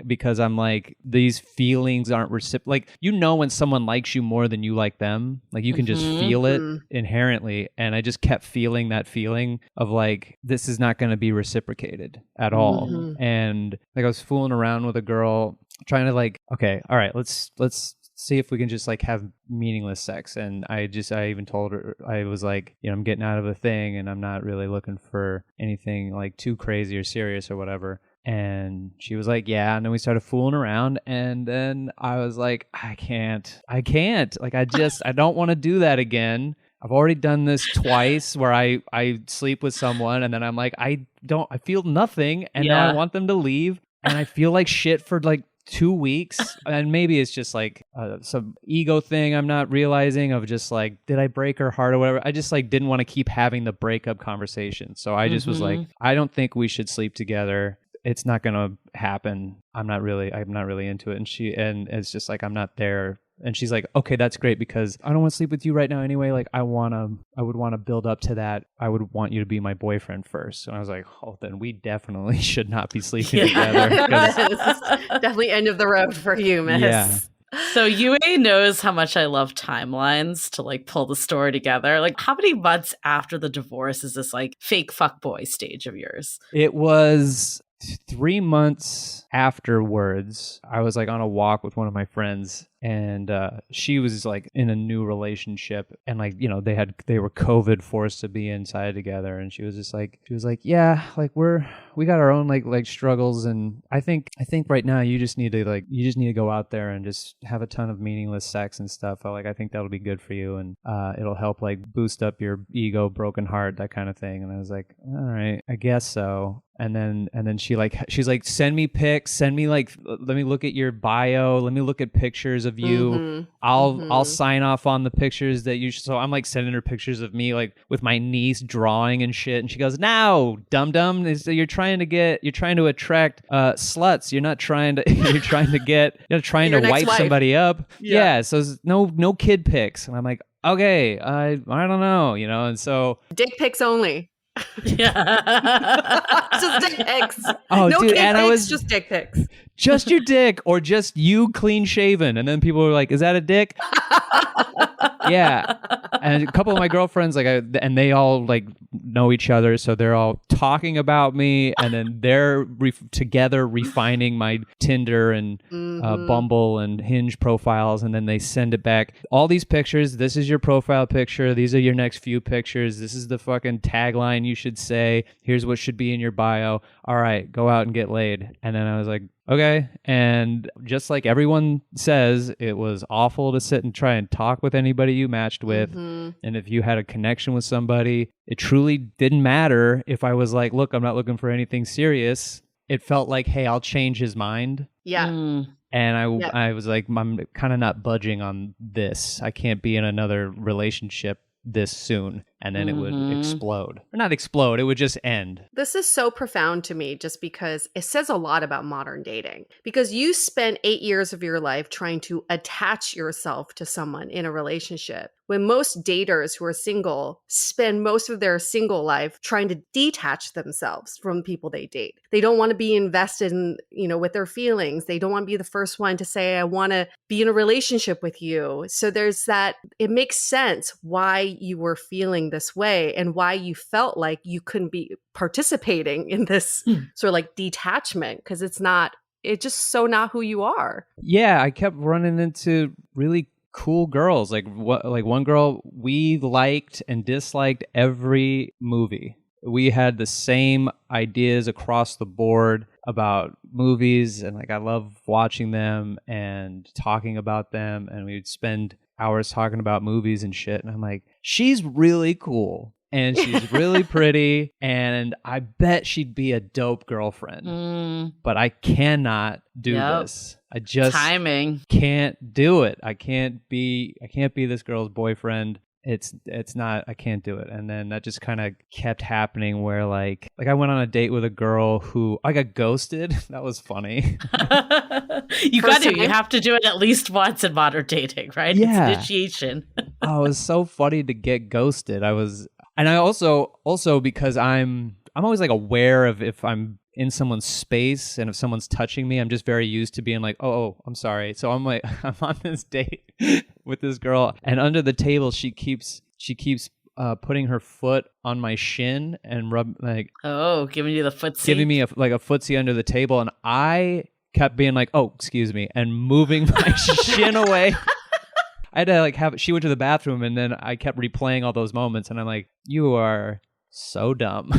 because I'm like, these feelings aren't like, when someone likes you more than you like them, like you can just feel it inherently. And I just kept feeling that feeling of like, this is not going to be reciprocated at all. And like I was fooling around with a girl trying to like, okay, all right, let's see if we can just like have meaningless sex. And I even told her, I was like, I'm getting out of a thing and I'm not really looking for anything like too crazy or serious or whatever. And she was like, yeah. And then we started fooling around. And then I was like, I can't. Like, I don't want to do that again. I've already done this twice where I sleep with someone and then I'm like, I feel nothing. And now I want them to leave. And I feel like shit for like 2 weeks. And maybe it's just like some ego thing I'm not realizing of just like, did I break her heart or whatever? I just like didn't want to keep having the breakup conversation. So I just was like, I don't think we should sleep together. It's not going to happen. I'm not really into it. And it's just like, I'm not there. And she's like, okay, that's great because I don't want to sleep with you right now anyway. Like I would want to build up to that. I would want you to be my boyfriend first. And I was like, oh, then we definitely should not be sleeping together. This is definitely end of the road for you, miss. Yeah. So UA knows how much I love timelines to like pull the story together. Like, how many months after the divorce is this like fake fuckboy stage of yours? It was 3 months afterwards. I was like on a walk with one of my friends, and she was like in a new relationship, and like, you know, they were COVID forced to be inside together, and she was like, yeah, like we got our own like struggles, and I think right now you just need to go out there and just have a ton of meaningless sex and stuff. I think that'll be good for you, and it'll help like boost up your ego, broken heart, that kind of thing. And I was like, all right, I guess so. And then she's like, send me pics, let me look at your bio, let me look at pictures of you. Mm-hmm. I'll sign off on the pictures that you. So I'm like sending her pictures of me like with my niece drawing and shit, and she goes, "No, dum dum, you're trying to attract sluts. You're not trying to Your next wipe wife. somebody up. Yeah. So no kid pics." And I'm like, okay, I don't know, you know, and so Dick pics only. Yeah. Just dick pics. Oh, no dude, kid and pics, I was just dick pics. just your dick or just you clean shaven, and then people were like, "Is that a dick?" Yeah, and a couple of my girlfriends and they all like know each other, so they're all talking about me, and then they're together refining my Tinder and Bumble and Hinge profiles, and then they send it back. All these pictures. This is your profile picture. These are your next few pictures. This is the fucking tagline you should say. Here's what should be in your bio. All right, go out and get laid. And then I was like, okay. And just like everyone says, it was awful to sit and try and talk with anybody you matched with. Mm-hmm. And if you had a connection with somebody, it truly didn't matter if I was like, look, I'm not looking for anything serious. It felt like, hey, I'll change his mind. Yeah. And I was like, I'm kind of not budging on this. I can't be in another relationship this soon. And then it would explode. Or not explode, it would just end. This is so profound to me just because it says a lot about modern dating. Because you spent 8 years of your life trying to attach yourself to someone in a relationship, when most daters who are single spend most of their single life trying to detach themselves from people they date. They don't want to be invested in, with their feelings. They don't want to be the first one to say, I want to be in a relationship with you. So there's that, it makes sense why you were feeling this way and why you felt like you couldn't be participating in this sort of like detachment, because it's just so not who you are. Yeah, I kept running into really cool girls. Like one girl, we liked and disliked every movie. We had the same ideas across the board about movies, and like I love watching them and talking about them, and we'd spend hours talking about movies and shit. And I'm like, she's really cool and she's really pretty, and I bet she'd be a dope girlfriend. But I cannot do this. I just can't do it. I can't be this girl's boyfriend. It's not, I can't do it. And then that just kind of kept happening where like I went on a date with a girl who I got ghosted. That was funny. You have to do it at least once in modern dating, right? Yeah. It's initiation. Oh, it was so funny to get ghosted. And I also because I'm always like aware of if I'm in someone's space and if someone's touching me, I'm just very used to being like, oh, I'm sorry. So I'm like, I'm on this date with this girl, and under the table she keeps putting her foot on my shin and giving you the footsie, giving me a footsie under the table, and I kept being like, oh, excuse me, and moving my shin away. I had to she went to the bathroom, and then I kept replaying all those moments, and I'm like, you are so dumb.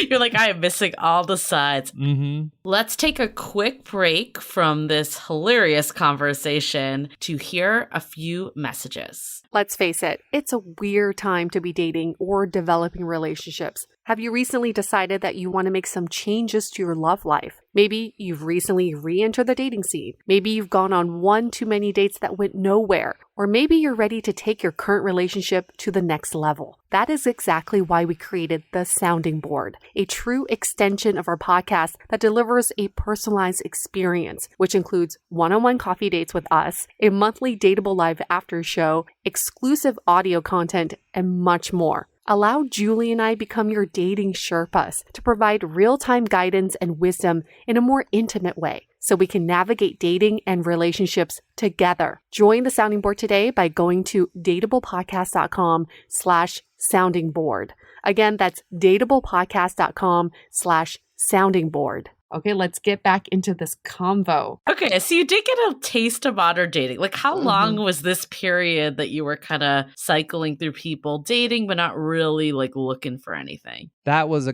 You're like, I am missing all the sides. Mm-hmm. Let's take a quick break from this hilarious conversation to hear a few messages. Let's face it, it's a weird time to be dating or developing relationships. Have you recently decided that you want to make some changes to your love life? Maybe you've recently re-entered the dating scene. Maybe you've gone on one too many dates that went nowhere. Or maybe you're ready to take your current relationship to the next level. That is exactly why we created The Sounding Board, a true extension of our podcast that delivers a personalized experience, which includes one-on-one coffee dates with us, a monthly Dateable Live after show, exclusive audio content, and much more. Allow Julie and I become your dating Sherpas to provide real-time guidance and wisdom in a more intimate way. so we can navigate dating and relationships together. Join the sounding board today by going to dateablepodcast.com/sounding board. Again, that's dateablepodcast.com/sounding board. Okay, let's get back into this convo. Okay, so you did get a taste of modern dating. Like, how long was this period that you were kind of cycling through people dating, but not really like looking for anything? That was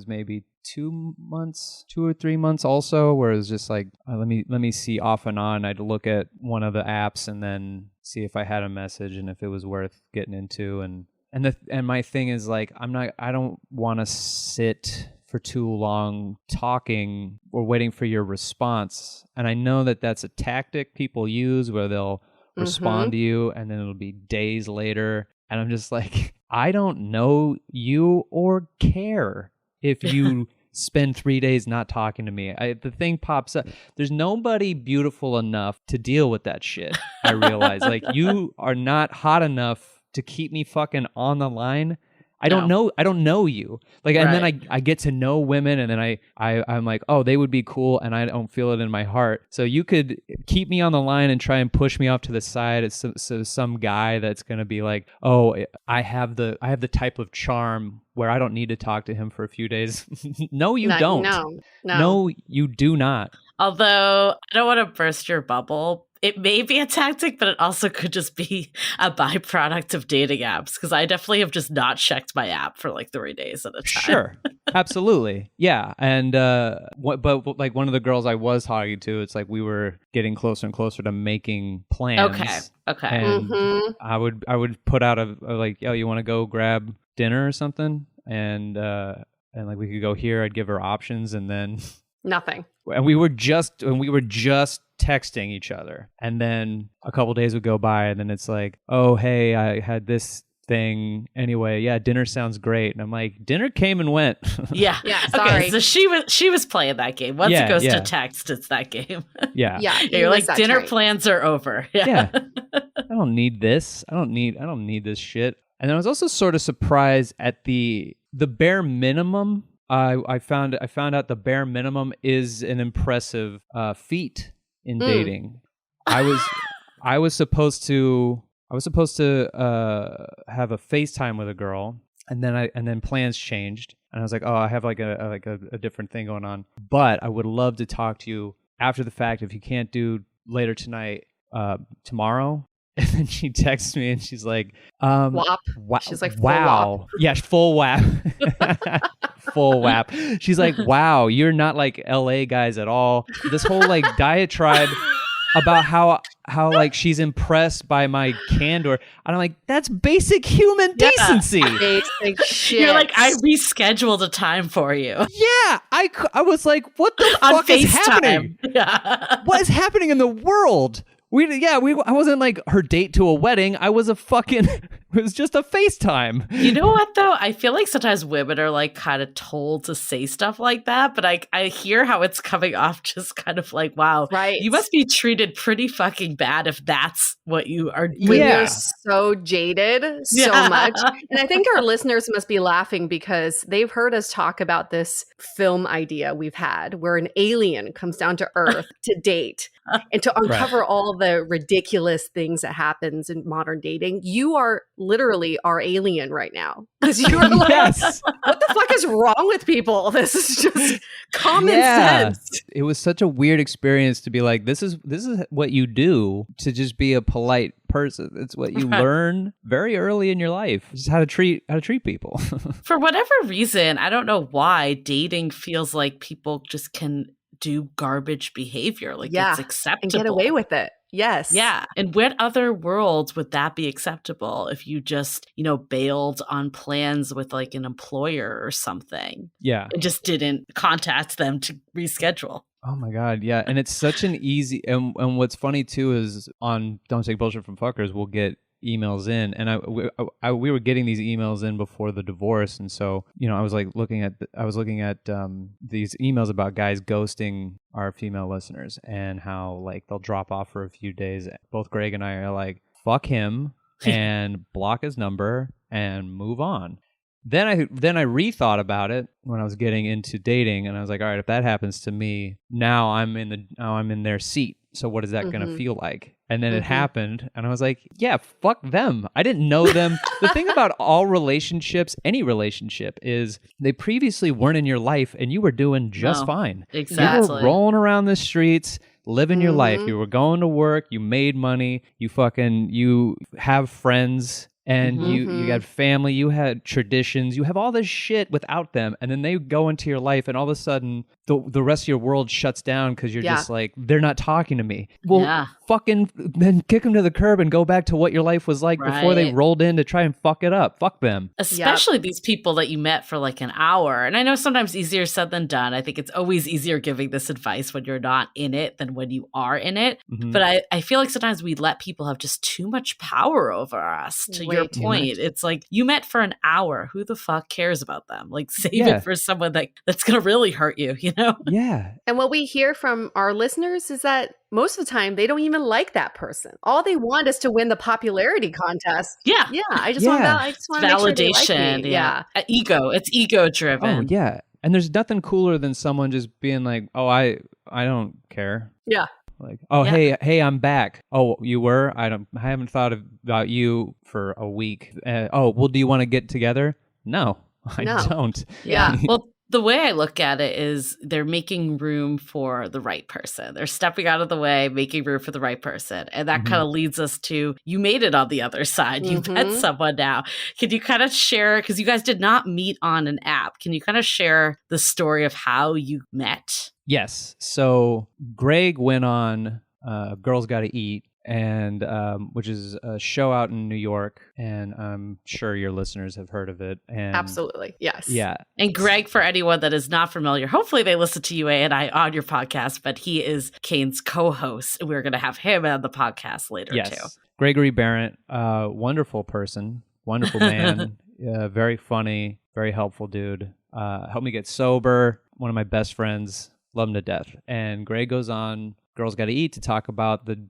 maybe 2 or 3 months also, where it was just like, let me see off and on. I'd look at one of the apps and then see if I had a message and if it was worth getting into. And my thing is like, I don't want to sit for too long talking or waiting for your response. And I know that that's a tactic people use where they'll respond to you and then it'll be days later. And I'm just like, I don't know you or care if you spend 3 days not talking to me. The thing pops up. There's nobody beautiful enough to deal with that shit. I realize like you are not hot enough to keep me fucking on the line. I don't know you. Like, and then I get to know women, and then I'm like, oh, they would be cool, and I don't feel it in my heart. So you could keep me on the line and try and push me off to the side. It's some guy that's gonna be like, oh, I have the type of charm where I don't need to talk to him for a few days. No, you don't. No, you do not. Although I don't want to burst your bubble. It may be a tactic, but it also could just be a byproduct of dating apps, because I definitely have just not checked my app for like 3 days at a time. Sure. Absolutely. Yeah. And but like one of the girls I was talking to, it's like we were getting closer and closer to making plans. Okay. And I would put out a like, yo, you want to go grab dinner or something? And like we could go here. I'd give her options, and then nothing. And we were just texting each other, and then a couple days would go by, and then it's like, oh, hey, I had this thing anyway. Yeah, dinner sounds great. And I'm like, dinner came and went. Yeah. Sorry. Okay, so she was playing that game. Once it goes to text, it's that game. Yeah. You're like, dinner plans are over. Yeah. I don't need this. I don't need this shit. And then I was also sort of surprised at the bare minimum. I found out the bare minimum is an impressive feat in dating. I was supposed to have a FaceTime with a girl, and then plans changed, and I was like, oh, I have like a different thing going on, but I would love to talk to you after the fact if you can't do later tonight, tomorrow. And then she texts me and she's like, WAP. She's like, wow. Yeah, full WAP. Full WAP. She's like, wow, you're not like LA guys at all. This whole like diatribe about how like she's impressed by my candor. And I'm like, that's basic human decency. Basic shit. You're like, I rescheduled a time for you. Yeah, I was like, what the fuck is happening? Yeah. What is happening in the world? I wasn't like her date to a wedding. I was it was just a FaceTime. You know what though? I feel like sometimes women are like kind of told to say stuff like that, but I hear how it's coming off just kind of like, wow, right? You must be treated pretty fucking bad if that's what you are doing. When you're so jaded so much. And I think our listeners must be laughing because they've heard us talk about this film idea we've had where an alien comes down to Earth to date and to uncover all the ridiculous things that happens in modern dating. You are literally our alien right now, because you're like, what the fuck is wrong with people? This is just common sense. It was such a weird experience to be like, this is what you do to just be a polite person. It's what you learn very early in your life. It's just how to treat people. For whatever reason, I don't know why dating feels like people just can do garbage behavior. Like it's acceptable. And get away with it. Yes. Yeah. And what other world would that be acceptable if you just, bailed on plans with like an employer or something? Yeah. And just didn't contact them to reschedule. Oh my God. Yeah. And it's such an easy, and what's funny too is on Don't Take Bullshit from Fuckers, we'll get emails in, and we were getting these emails in before the divorce, and so I was looking at these emails about guys ghosting our female listeners and how like they'll drop off for a few days. Both Greg and I are like, fuck him and block his number and move on. Then I rethought about it when I was getting into dating, and I was like, all right, if that happens to me, now I'm in their seat. So what is that going to feel like? And then it happened, and I was like, yeah, fuck them. I didn't know them. The thing about all relationships, any relationship, is they previously weren't in your life, and you were doing just fine. Exactly. You were rolling around the streets, living your life. You were going to work. You made money. You have friends. And you got family, you had traditions, you have all this shit without them, and then they go into your life, and all of a sudden the rest of your world shuts down because you're just like, they're not talking to me. Well, fucking then kick them to the curb and go back to what your life was like before they rolled in to try and fuck it up. Fuck them. Especially these people that you met for like an hour. And I know sometimes easier said than done. I think it's always easier giving this advice when you're not in it than when you are in it. But I feel like sometimes we let people have just too much power over us. To your point, it's like, you met for an hour. Who the fuck cares about them? Like, save it for someone that's going to really hurt you, you know? Yeah. And what we hear from our listeners is that most of the time they don't even like that person. All they want is to win the popularity contest. Yeah. Yeah. I just want to make sure they like me. Yeah. Ego. It's ego driven. Oh, yeah. And there's nothing cooler than someone just being like, oh, I don't care. Yeah. Like, oh, hey, I'm back. Oh, you were? I haven't thought about you for a week. Oh, well, do you want to get together? No, I don't. Yeah. Well, the way I look at it is they're making room for the right person. They're stepping out of the way, making room for the right person. And that kind of leads us to, you made it on the other side. You met someone now. Can you kind of share, because you guys did not meet on an app, can you kind of share the story of how you met? Yes. So Greg went on Girls Gotta Eat, and which is a show out in New York, and I'm sure your listeners have heard of it. And absolutely, yes. Yeah. And Greg, for anyone that is not familiar, hopefully they listen to you and I on your podcast, but he is Kane's co-host, and we're going to have him on the podcast later too. Gregory Barrett, wonderful person, wonderful man, very funny, very helpful dude. Helped me get sober. One of my best friends, love him to death. And Greg goes on Girls Gotta Eat to talk about the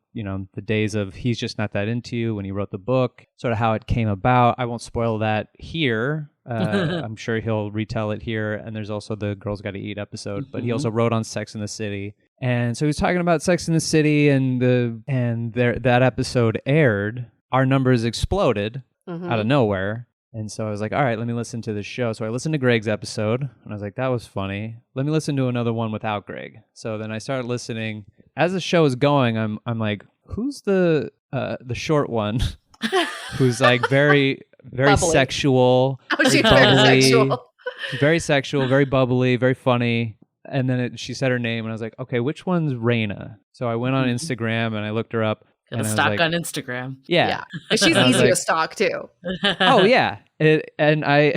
days of He's Just Not That Into You when he wrote the book, sort of how it came about. I won't spoil that here. I'm sure he'll retell it here. And there's also the Girls Gotta Eat episode, but he also wrote on Sex in the City. And so he was talking about Sex in the City, and that episode aired. Our numbers exploded out of nowhere. And so I was like, all right, let me listen to this show. So I listened to Greg's episode, and I was like, that was funny. Let me listen to another one without Greg. So then I started listening. As the show is going, I'm like, who's the short one? Who's like very bubbly. Sexual, Oh, she's bubbly, very sexual. very sexual, very bubbly, very funny. And then she said her name, and I was like, okay, which one's Raina? So I went on Instagram and I looked her up. Got to stalk on Instagram. Yeah. She's easy to stalk too. Oh, yeah. And I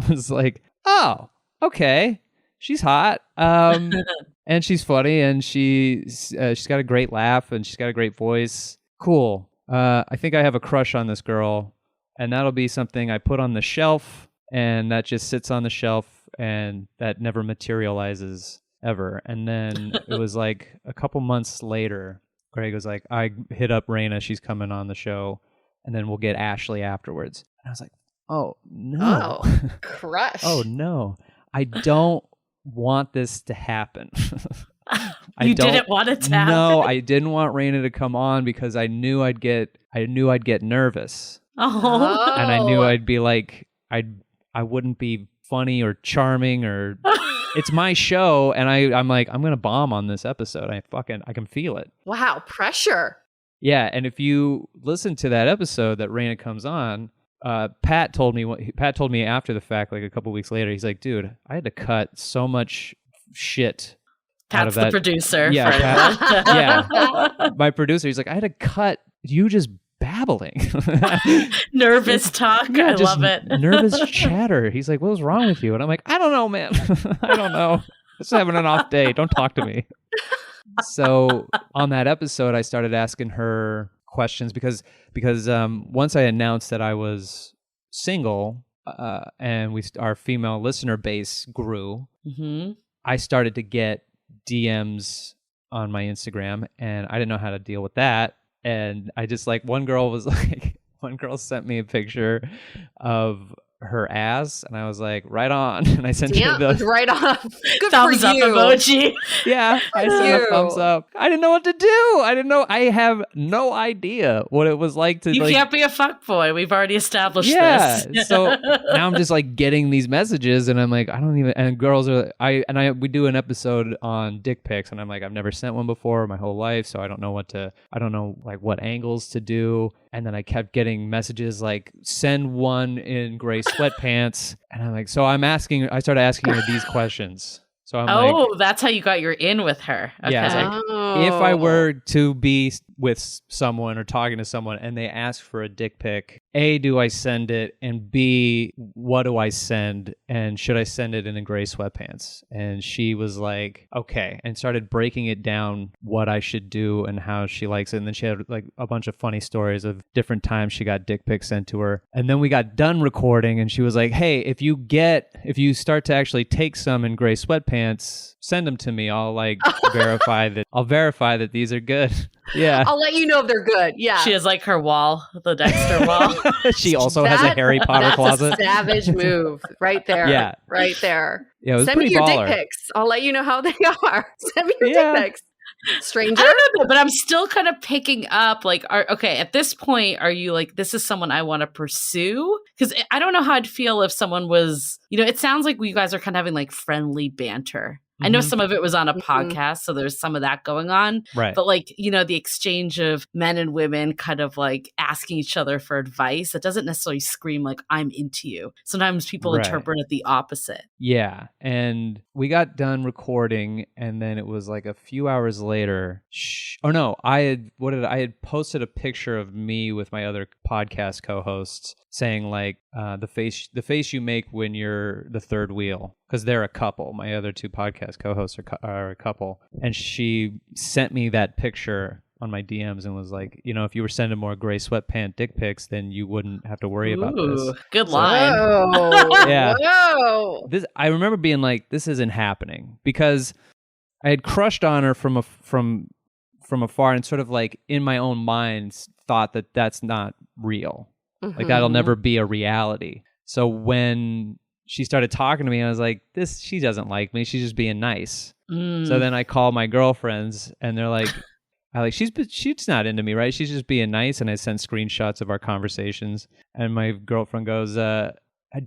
was like, oh, okay. She's hot. And she's funny, and she's got a great laugh, and she's got a great voice. Cool. I think I have a crush on this girl, and that'll be something I put on the shelf, and that just sits on the shelf, and that never materializes ever. And then it was like a couple months later, Greg was like, I hit up Raina, she's coming on the show, and then we'll get Ashley afterwards. And I was like, oh, no. Oh, crush. Oh, no. I don't want this to happen. You didn't want it to happen? No, I didn't want Raina to come on because I knew I'd get nervous. Oh. And I knew I'd be like, I wouldn't be funny or charming, or it's my show, and I'm like, I'm gonna bomb on this episode. I can feel it. Wow, pressure. Yeah, and if you listen to that episode that Raina comes on, Pat told me after the fact, like a couple weeks later, he's like, dude, I had to cut so much shit. Pat's the producer. Yeah, Pat, yeah. My producer, he's like, I had to cut you just babbling. Nervous talk. Yeah, I love it. Nervous chatter. He's like, what was wrong with you? And I'm like, I don't know, man. I don't know. Just having an off day. Don't talk to me. So on that episode, I started asking her questions because once I announced that I was single, and our female listener base grew, I started to get DMs on my Instagram, and I didn't know how to deal with that. And I just one girl sent me a picture of her ass, and I was like, right on. And I sent her the right on. Good thumbs for up you. emoji. yeah, I sent a thumbs up. I didn't know what to do. I didn't know. I have no idea what it was like to. You like, can't be a fuckboy. We've already established yeah. this. So now I'm just like getting these messages, and I'm like, I don't even. And girls are. We do an episode on dick pics, and I'm like, I've never sent one before my whole life, so I don't know like what angles to do. And then I kept getting messages like, send one in gray sweatpants. And I'm like, I started asking her these questions. So I'm like, that's how you got your in with her. Okay. yeah, it's like, if I were to be with someone or talking to someone and they ask for a dick pic, A, do I send it? And B, what do I send? And should I send it in gray sweatpants? And she was like, okay, and started breaking it down what I should do and how she likes it. And then she had like a bunch of funny stories of different times she got dick pics sent to her. And then we got done recording and she was like, hey, if you start to actually take some in gray sweatpants, send them to me. I'll like verify that these are good. Yeah. I'll let you know if they're good. Yeah. She has like her wall, the Dexter wall. She also has a Harry Potter closet. That's a savage move right there. Yeah. Right there. Yeah, it was Send me pretty your baller. dick pics. I'll let you know how they are. Send me your Yeah. dick pics. Stranger? I don't know, but I'm still kind of picking up like, okay, at this point, are you like, this is someone I want to pursue? Because I don't know how I'd feel if someone was, it sounds like you guys are kind of having like friendly banter. I know some of it was on a podcast, so there's some of that going on. Right. But like, the exchange of men and women kind of like asking each other for advice, that doesn't necessarily scream like I'm into you. Sometimes people interpret it the opposite. Yeah. And we got done recording and then it was like a few hours later. I had posted a picture of me with my other podcast co-hosts saying like the face you make when you're the third wheel, because they're a couple. My other two podcast co-hosts are a couple, and she sent me that picture on my DMs and was like, if you were sending more gray sweatpant dick pics, then you wouldn't have to worry about this. Good line. Whoa. Yeah. Whoa. I remember being like, this isn't happening, because I had crushed on her from afar and sort of like in my own mind thought that that's not real. Like that'll never be a reality. So when she started talking to me, I was like, she doesn't like me. She's just being nice. So then I call my girlfriends and they're like, she's not into me, right? She's just being nice. And I sent screenshots of our conversations. And my girlfriend goes, do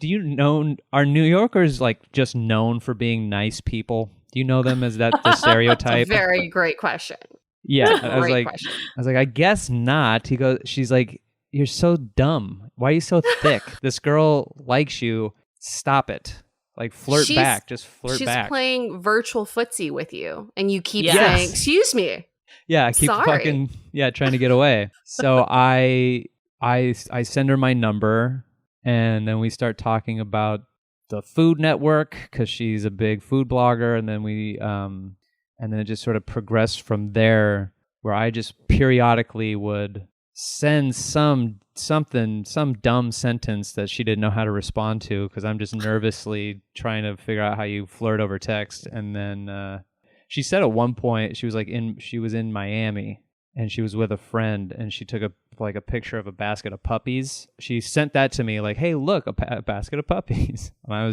you know, are New Yorkers like just known for being nice people? Do you know them as the stereotype? That's a very great question. Yeah. I was Question. like, I guess not. She's like, you're so dumb. Why are you so thick? This girl likes you. Stop it. Like flirt back. Just flirt back. She's playing virtual footsie with you, and you keep Yes. saying, "Excuse me." Yeah, I keep Sorry. trying to get away. So I send her my number, and then we start talking about the Food Network because she's a big food blogger, and then and then it just sort of progressed from there, where I just periodically would send some dumb sentence that she didn't know how to respond to, because I'm just nervously trying to figure out how you flirt over text. And then she said at one point she was in Miami and she was with a friend and she took a picture of a basket of puppies. She sent that to me like, hey, look, a basket of puppies. And I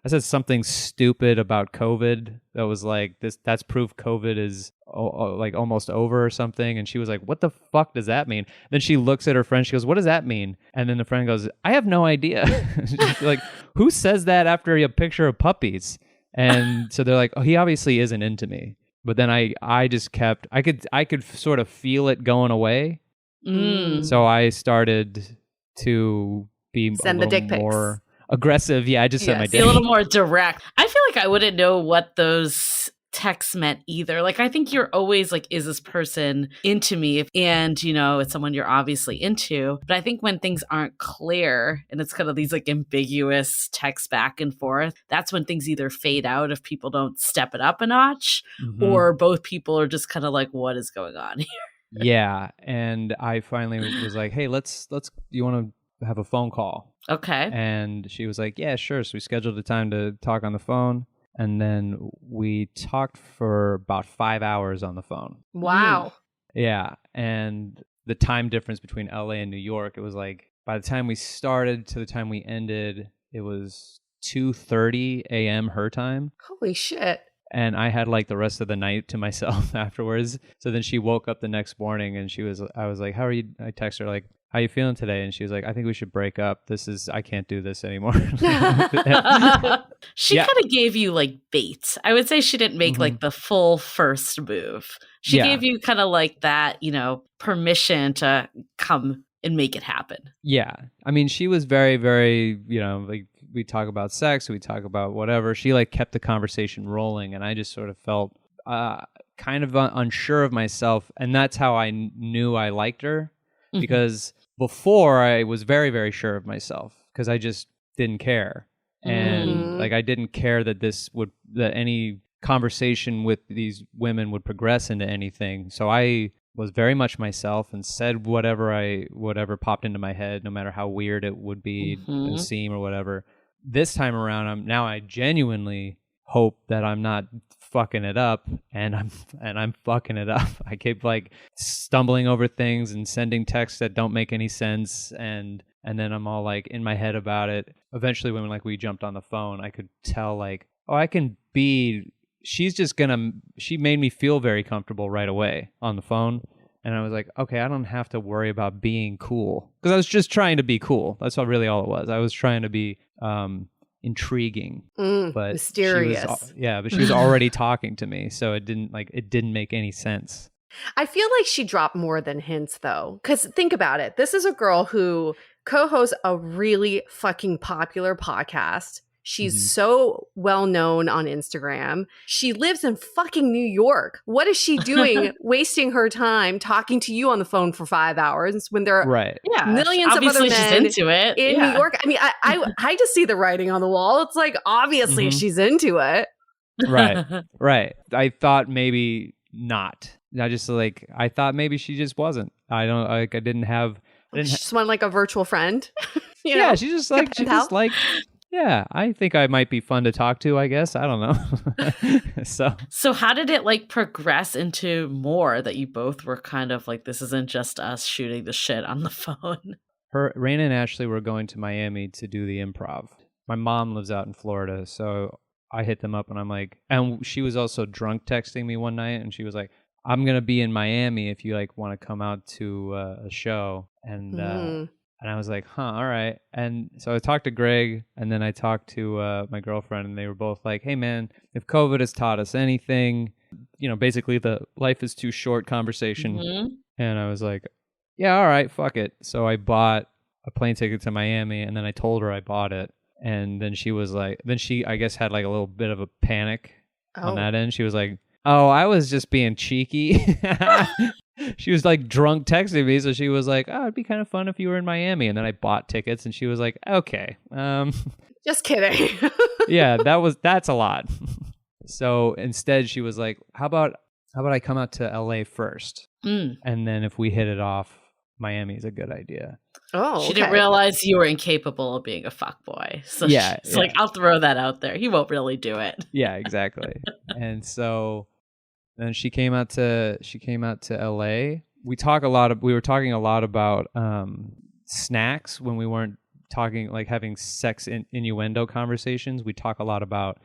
said something stupid about COVID that was like, that's proof COVID is like almost over or something. And she was like, what the fuck does that mean? Then she looks at her friend, she goes, what does that mean? And then the friend goes, I have no idea. She's like, who says that after a picture of puppies? And so they're like, oh, he obviously isn't into me. But then I just kept, I could sort of feel it going away. So I started to be Send a the dick little pics. more aggressive. Yeah, I just sent my Be dick. a little more direct. I feel like I wouldn't know what those texts meant either. Like, I think you're always like, is this person into me? And, it's someone you're obviously into. But I think when things aren't clear and it's kind of these like ambiguous texts back and forth, that's when things either fade out if people don't step it up a notch, or both people are just kind of like, what is going on here? Yeah. And I finally was like, hey, let's you want to have a phone call? Okay. And she was like, yeah, sure. So we scheduled a time to talk on the phone. And then we talked for about 5 hours on the phone. Wow. Yeah. And the time difference between LA and New York, it was like by the time we started to the time we ended, it was 2:30 a.m. her time. Holy shit. And I had like the rest of the night to myself afterwards. So then she woke up the next morning and I was like, how are you? I text her like, how you feeling today? And she was like, I think we should break up. I can't do this anymore. She kind of gave you like bait. I would say she didn't make like the full first move. She gave you kind of like that, permission to come and make it happen. Yeah. I mean, she was very, very, like we talk about sex, we talk about whatever. She like kept the conversation rolling, and I just sort of felt kind of unsure of myself. And that's how I knew I liked her, because before I was very, very sure of myself because I just didn't care. And like I didn't care that that any conversation with these women would progress into anything. So I was very much myself and said whatever popped into my head, no matter how weird it would be and seem or whatever. This time around, I genuinely hope that I'm not fucking it up, and I'm fucking it up. I keep like stumbling over things and sending texts that don't make any sense, and then I'm all like in my head about it. Eventually, when like we jumped on the phone, I could tell like, oh, I can be. She made me feel very comfortable right away on the phone. And I was like, okay, I don't have to worry about being cool. Because I was just trying to be cool. That's all really all it was. I was trying to be intriguing. But mysterious. But she was already talking to me. So it didn't make any sense. I feel like she dropped more than hints, though. Because think about it. This is a girl who co-hosts a really fucking popular podcast. She's so well known on Instagram. She lives in fucking New York. What is she doing wasting her time talking to you on the phone for 5 hours when there are millions of other men she's into it. in New York? I mean, I just see the writing on the wall. It's like, obviously she's into it. Right. I thought maybe not. I thought maybe she just wasn't. I didn't have. She just wanted like a virtual friend. She just like. Yeah, I think I might be fun to talk to, I guess. I don't know. So how did it like progress into more that you both were kind of like, this isn't just us shooting the shit on the phone? Raina and Ashley were going to Miami to do the improv. My mom lives out in Florida, so I hit them up and I'm like, and she was also drunk texting me one night and she was like, I'm going to be in Miami if you like want to come out to a show. And I was like, all right. And so I talked to Greg, and then I talked to my girlfriend, and they were both like, hey, man, if COVID has taught us anything, basically the life is too short conversation. And I was like, yeah, all right, fuck it. So I bought a plane ticket to Miami, and then I told her I bought it. And then she was like, I guess, had like a little bit of a panic on that end. She was like, oh, I was just being cheeky. She was like drunk texting me, so she was like, oh, it'd be kind of fun if you were in Miami. And then I bought tickets, and she was like, okay. Just kidding. Yeah, that's a lot. So instead she was like, how about I come out to LA first? And then if we hit it off, Miami is a good idea. Oh, She didn't realize you were incapable of being a fuckboy. So she's like, I'll throw that out there. He won't really do it. Yeah, exactly. And so then she came out to LA. We were talking a lot about snacks when we weren't talking like having sex innuendo conversations. We talk a lot about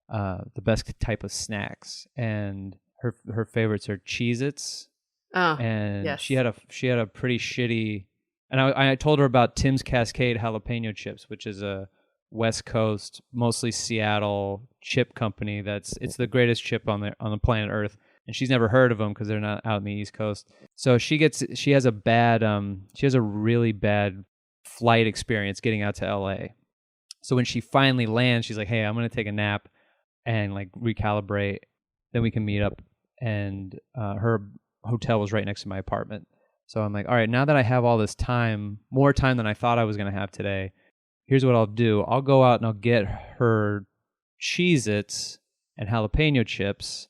the best type of snacks, and her favorites are Cheez-Its. And yes. she had a pretty shitty, and I told her about Tim's Cascade jalapeno chips, which is a West Coast, mostly Seattle chip company. It's the greatest chip on the planet Earth, and she's never heard of them because they're not out in the East Coast. So she has a really bad flight experience getting out to LA. So when she finally lands, she's like, "Hey, I'm gonna take a nap and like recalibrate. Then we can meet up." And her hotel was right next to my apartment. So I'm like, all right, now that I have all this time, more time than I thought I was gonna have today, here's what I'll do. I'll go out and I'll get her Cheez-Its and jalapeno chips,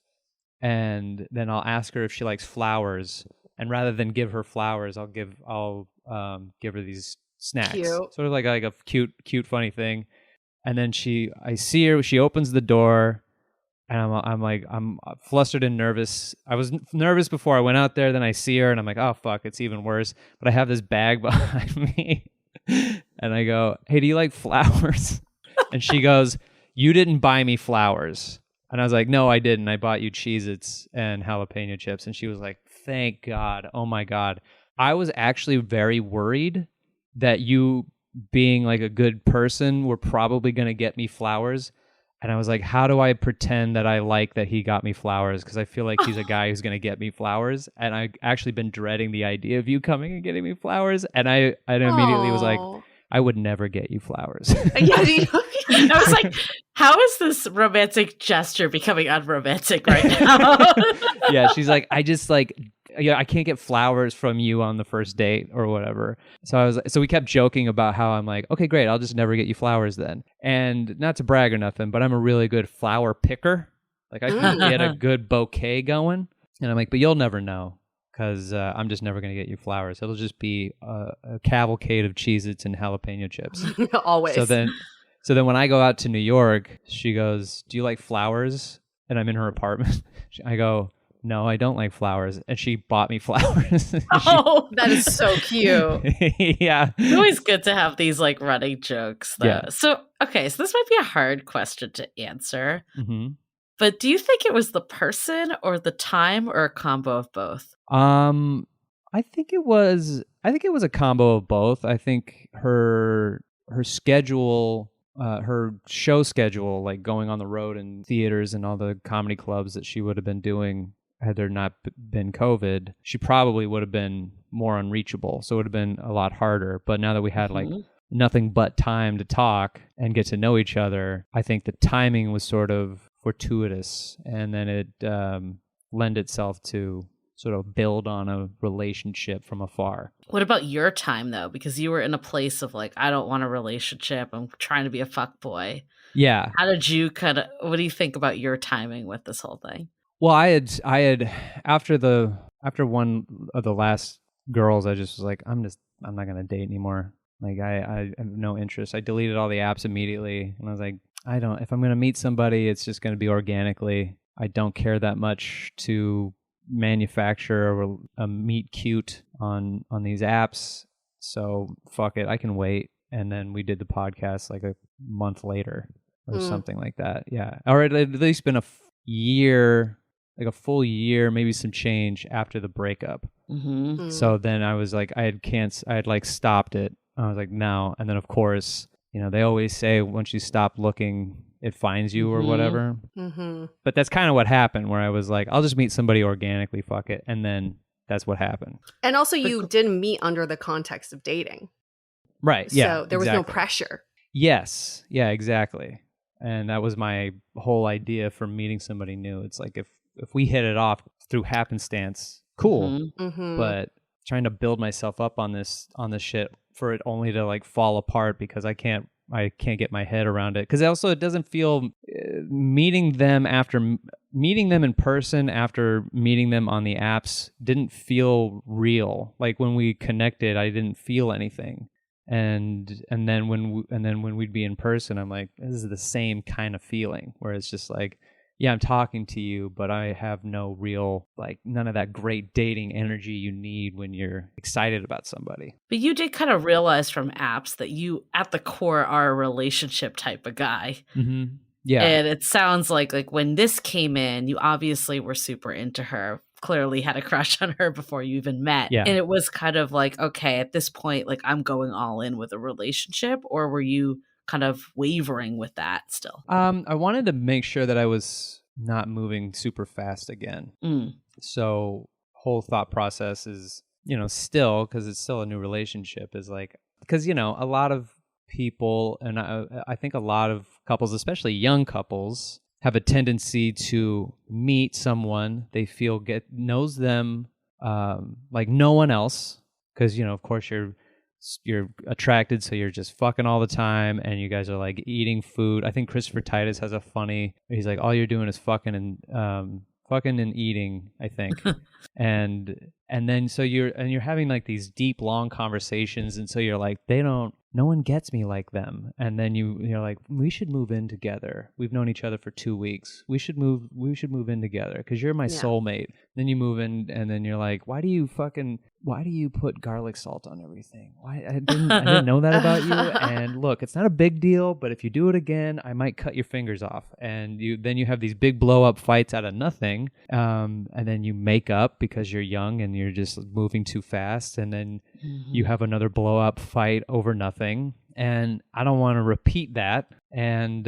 and then I'll ask her if she likes flowers. And rather than give her flowers, I'll give her these snacks. Cute. Sort of like a cute, funny thing. And then I see her. She opens the door, and I'm flustered and nervous. I was nervous before I went out there. Then I see her, and I'm like, oh fuck, it's even worse. But I have this bag behind me. And I go, hey, do you like flowers? And she goes, you didn't buy me flowers. And I was like, no, I didn't. I bought you Cheez-Its and jalapeno chips. And she was like, thank God. Oh my God. I was actually very worried that you being like a good person were probably going to get me flowers. And I was like, how do I pretend that I like that he got me flowers? Because I feel like he's a guy who's going to get me flowers. And I've actually been dreading the idea of you coming and getting me flowers. And I immediately was like, I would never get you flowers. Yeah, I was like, how is this romantic gesture becoming unromantic right now? Yeah, she's like, I can't get flowers from you on the first date or whatever. So we kept joking about how I'm like, okay, great, I'll just never get you flowers then. And not to brag or nothing, but I'm a really good flower picker. Like I can get a good bouquet going. And I'm like, but you'll never know. Because I'm just never going to get you flowers. It'll just be a cavalcade of Cheez-Its and jalapeno chips. Always. So then when I go out to New York, she goes, do you like flowers? And I'm in her apartment. I go, no, I don't like flowers. And she bought me flowers. Oh, that is so cute. Yeah. It's always good to have these like running jokes, though. Yeah. So this might be a hard question to answer. Mm-hmm. But do you think it was the person or the time or a combo of both? I think it was a combo of both. I think her schedule, her show schedule, like going on the road and theaters and all the comedy clubs that she would have been doing had there not been COVID, she probably would have been more unreachable. So it would have been a lot harder. But now that we had like nothing but time to talk and get to know each other, I think the timing was sort of fortuitous, and then it lend itself to sort of build on a relationship from afar. What about your time, though? Because you were in a place of like, I don't want a relationship. I'm trying to be a fuckboy. Yeah. How did you what do you think about your timing with this whole thing? Well, I had after one of the last girls, I just was like, I'm not going to date anymore. Like I have no interest. I deleted all the apps immediately, and I was like, if I'm going to meet somebody, it's just going to be organically. I don't care that much to manufacture a meet cute on these apps. So fuck it, I can wait. And then we did the podcast like a month later or something like that. Yeah. Or it had at least been a year, like a full year, maybe some change after the breakup. Mm-hmm. So then I was like, I had like stopped it. I was like, no. And then of course, they always say once you stop looking, it finds you or whatever. Mm-hmm. But that's kind of what happened, where I was like, I'll just meet somebody organically, fuck it. And then that's what happened. And also you didn't meet under the context of dating. Right. Yeah. So there was no pressure. Yes. Yeah, exactly. And that was my whole idea for meeting somebody new. It's like if we hit it off through happenstance, cool. Mm-hmm. But trying to build myself up on this shit for it only to like fall apart because I can't get my head around it. Because also it doesn't feel meeting them in person after meeting them on the apps didn't feel real. Like when we connected, I didn't feel anything. And then when we'd be in person, I'm like, this is the same kind of feeling where it's just like, yeah, I'm talking to you, but I have no real, like, none of that great dating energy you need when you're excited about somebody. But you did kind of realize from apps that you, at the core, are a relationship type of guy. Mm-hmm. Yeah. And it sounds like when this came in, you obviously were super into her, clearly had a crush on her before you even met. Yeah. And it was kind of like, okay, at this point, like, I'm going all in with a relationship, or were you kind of wavering with that still? I wanted to make sure that I was not moving super fast again. So whole thought process is, still, because it's still a new relationship, is like, because, a lot of people, and I think a lot of couples, especially young couples, have a tendency to meet someone they feel knows them like no one else, because, of course you're attracted, so you're just fucking all the time, and you guys are like eating food. I think Christopher Titus has a funny, he's like, all you're doing is fucking and eating, I think. and then so you're having like these deep, long conversations, and so you're like, no one gets me like them. And then you're like, we should move in together. We've known each other for 2 weeks. We should move in together because you're my soulmate. Then you move in, and then you're like, why do you put garlic salt on everything? Why I didn't know that about you. And look, it's not a big deal, but if you do it again, I might cut your fingers off. And you have these big blow up fights out of nothing. And then you make up because you're young and you're just moving too fast. And then you have another blow up fight over nothing. And I don't want to repeat that. And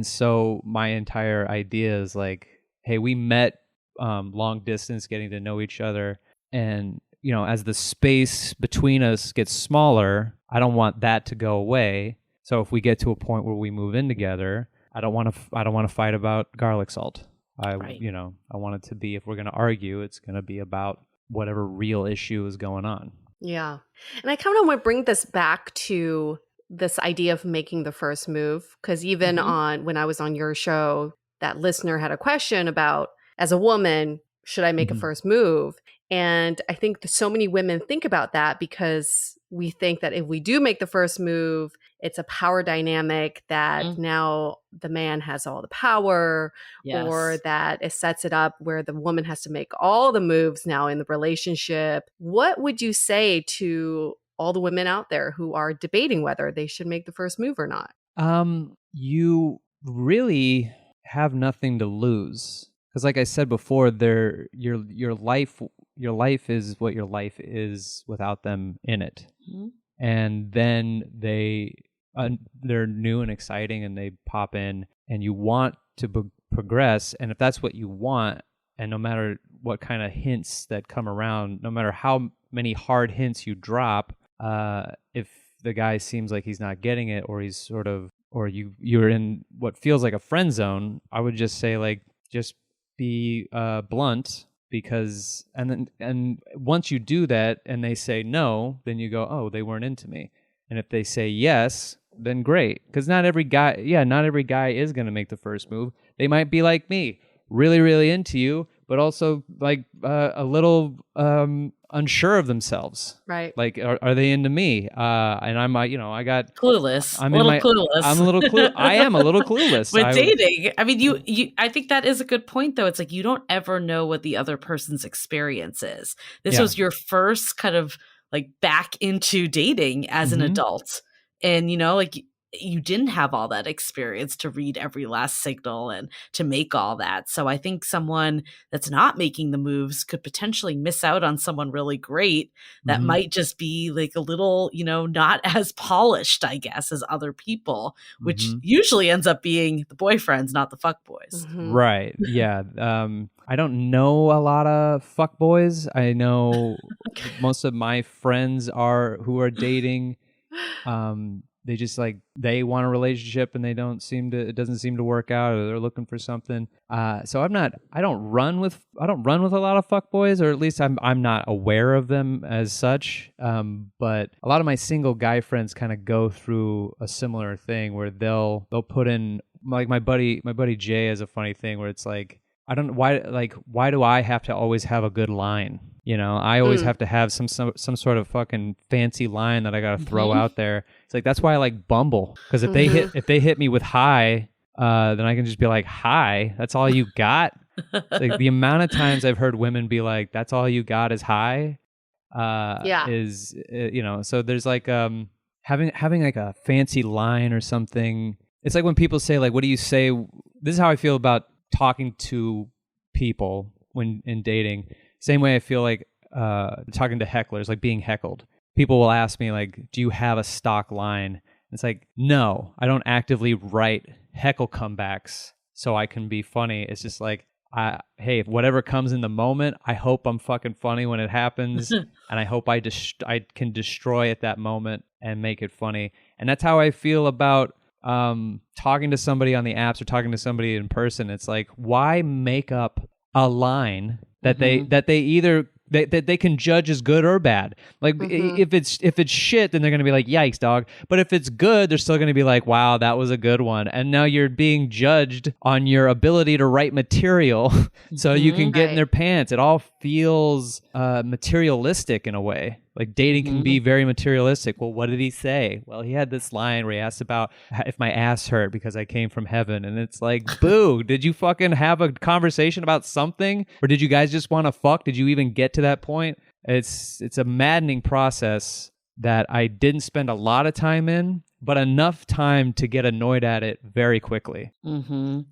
so my entire idea is like, hey, we met long distance, getting to know each other. And, as the space between us gets smaller, I don't want that to go away. So if we get to a point where we move in together, I don't want to fight about garlic salt. I want it to be, if we're going to argue, it's going to be about whatever real issue is going on. Yeah. And I kind of want to bring this back to this idea of making the first move. Because even when I was on your show, that listener had a question about, as a woman, should I make a first move? And I think so many women think about that because we think that if we do make the first move, it's a power dynamic that now the man has all the power, or that it sets it up where the woman has to make all the moves now in the relationship. What would you say to all the women out there who are debating whether they should make the first move or not? You really have nothing to lose. Because like I said before, your life is what your life is without them in it. And then they're new and exciting, and they pop in, and you want to progress. And if that's what you want, and no matter what kind of hints that come around, no matter how many hard hints you drop, if the guy seems like he's not getting it, or he's you're in what feels like a friend zone, I would just say, like, just be blunt, because and once you do that and they say no, then you go, oh, they weren't into me. And if they say yes, then great, because not every guy is going to make the first move. They might be like me, really, really into you, but also like a little unsure of themselves. Right. Like, are they into me? And I'm, I got clueless. I'm clueless. I'm a little clueless. I am a little clueless. With dating, I mean, you. I think that is a good point, though. It's like you don't ever know what the other person's experience is. This was your first kind of like back into dating as an adult, and like you didn't have all that experience to read every last signal and to make all that. So I think someone that's not making the moves could potentially miss out on someone really great that might just be like a little, not as polished, I guess, as other people, which usually ends up being the boyfriends, not the fuckboys. Right. Yeah. I don't know a lot of fuckboys. I know most of my friends who are dating. They just they want a relationship, and it doesn't seem to work out, or they're looking for something. So I don't run with a lot of fuckboys, or at least I'm not aware of them as such. But a lot of my single guy friends kind of go through a similar thing where they'll put in, like, my buddy Jay has a funny thing where it's like, I don't why do I have to always have a good line? I always have to have some sort of fucking fancy line that I got to throw out there. It's like, that's why I like Bumble, because if they hit me with hi, then I can just be like, hi, that's all you got. Like, the amount of times I've heard women be like, that's all you got is hi. Is so there's like having like a fancy line or something. It's like when people say, like, what do you say? This is how I feel about talking to people when in dating. Same way I feel like talking to hecklers, like being heckled. People will ask me, like, do you have a stock line? It's like, no, I don't actively write heckle comebacks so I can be funny. It's just like, hey, if whatever comes in the moment, I hope I'm fucking funny when it happens, and I hope I can destroy at that moment and make it funny. And that's how I feel about talking to somebody on the apps or talking to somebody in person. It's like, why make up a line that they can judge as good or bad? Like, if it's shit, then they're gonna be like, yikes, dog. But if it's good, they're still gonna be like, wow, that was a good one. And now you're being judged on your ability to write material, so you can get in their pants. It all feels materialistic in a way. Like dating can be very materialistic. Well, what did he say? Well, he had this line where he asked about if my ass hurt because I came from heaven. And it's like, boo, did you fucking have a conversation about something? Or did you guys just want to fuck? Did you even get to that point? It's a maddening process that I didn't spend a lot of time in, but enough time to get annoyed at it very quickly. Well,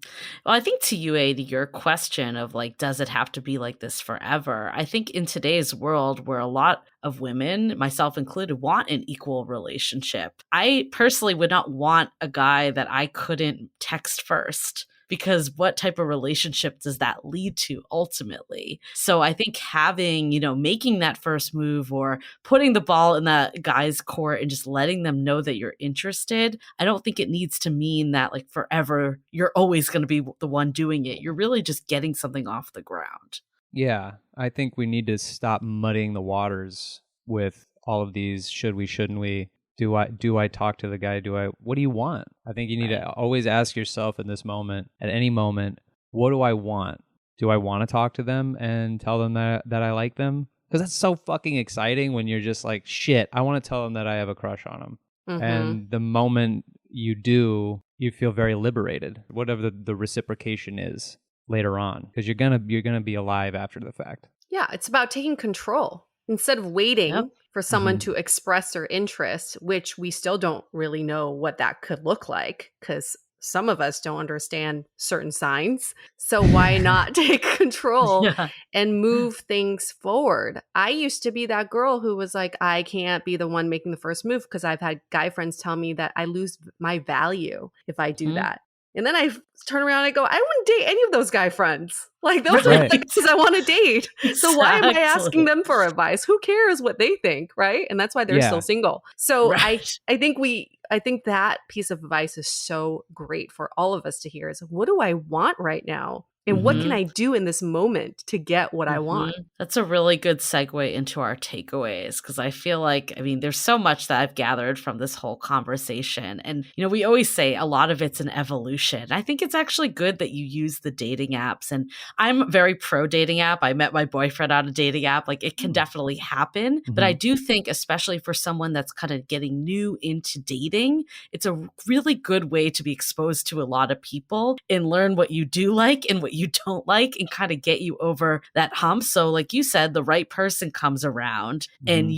I think to you, A, to your question of like, does it have to be like this forever? I think in today's world where a lot of women, myself included, want an equal relationship, I personally would not want a guy that I couldn't text first. Because what type of relationship does that lead to ultimately? So I think having, making that first move or putting the ball in that guy's court and just letting them know that you're interested, I don't think it needs to mean that like forever you're always going to be the one doing it. You're really just getting something off the ground. Yeah, I think we need to stop muddying the waters with all of these should we, shouldn't we. Do I talk to the guy? What do you want? I think you need to always ask yourself in this moment, at any moment, what do I want? Do I want to talk to them and tell them that I like them? Because that's so fucking exciting when you're just like, shit, I want to tell them that I have a crush on them. And the moment you do, you feel very liberated, whatever the reciprocation is later on, because you're gonna be alive after the fact. Yeah, it's about taking control instead of waiting for someone to express their interest, which we still don't really know what that could look like because some of us don't understand certain signs. So why not take control and move things forward? I used to be that girl who was like, I can't be the one making the first move because I've had guy friends tell me that I lose my value if I do that. And then I turn around and I go, I wouldn't date any of those guy friends. Like, those are the guys I want to date. So why am I asking them for advice? Who cares what they think, right? And that's why they're still single. So I think that piece of advice is so great for all of us to hear is, what do I want right now? And what can I do in this moment to get what I want? That's a really good segue into our takeaways, because I feel like, there's so much that I've gathered from this whole conversation. And, we always say a lot of it's an evolution. I think it's actually good that you use the dating apps. And I'm very pro dating app. I met my boyfriend on a dating app. Like, it can definitely happen. But I do think, especially for someone that's kind of getting new into dating, it's a really good way to be exposed to a lot of people and learn what you do like and what you don't like and kind of get you over that hump. So like you said, the right person comes around and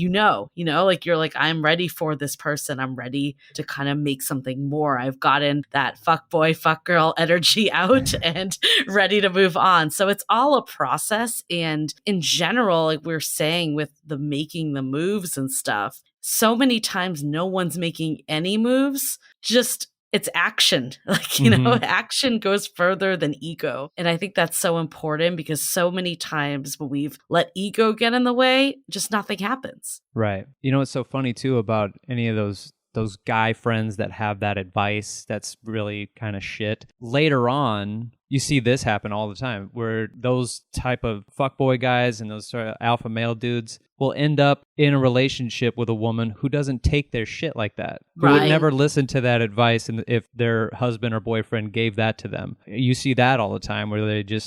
like you're like, I'm ready for this person. I'm ready to kind of make something more. I've gotten that fuck boy, fuck girl energy out and ready to move on. So it's all a process. And in general, like we're saying with the making the moves and stuff, so many times no one's making any moves, just it's action. Like, action goes further than ego. And I think that's so important because so many times when we've let ego get in the way, just nothing happens. Right. What's so funny too about any of those guy friends that have that advice that's really kind of shit. Later on, you see this happen all the time where those type of fuckboy guys and those sort of alpha male dudes will end up in a relationship with a woman who doesn't take their shit like that. Who would never listen to that advice and if their husband or boyfriend gave that to them. You see that all the time where they're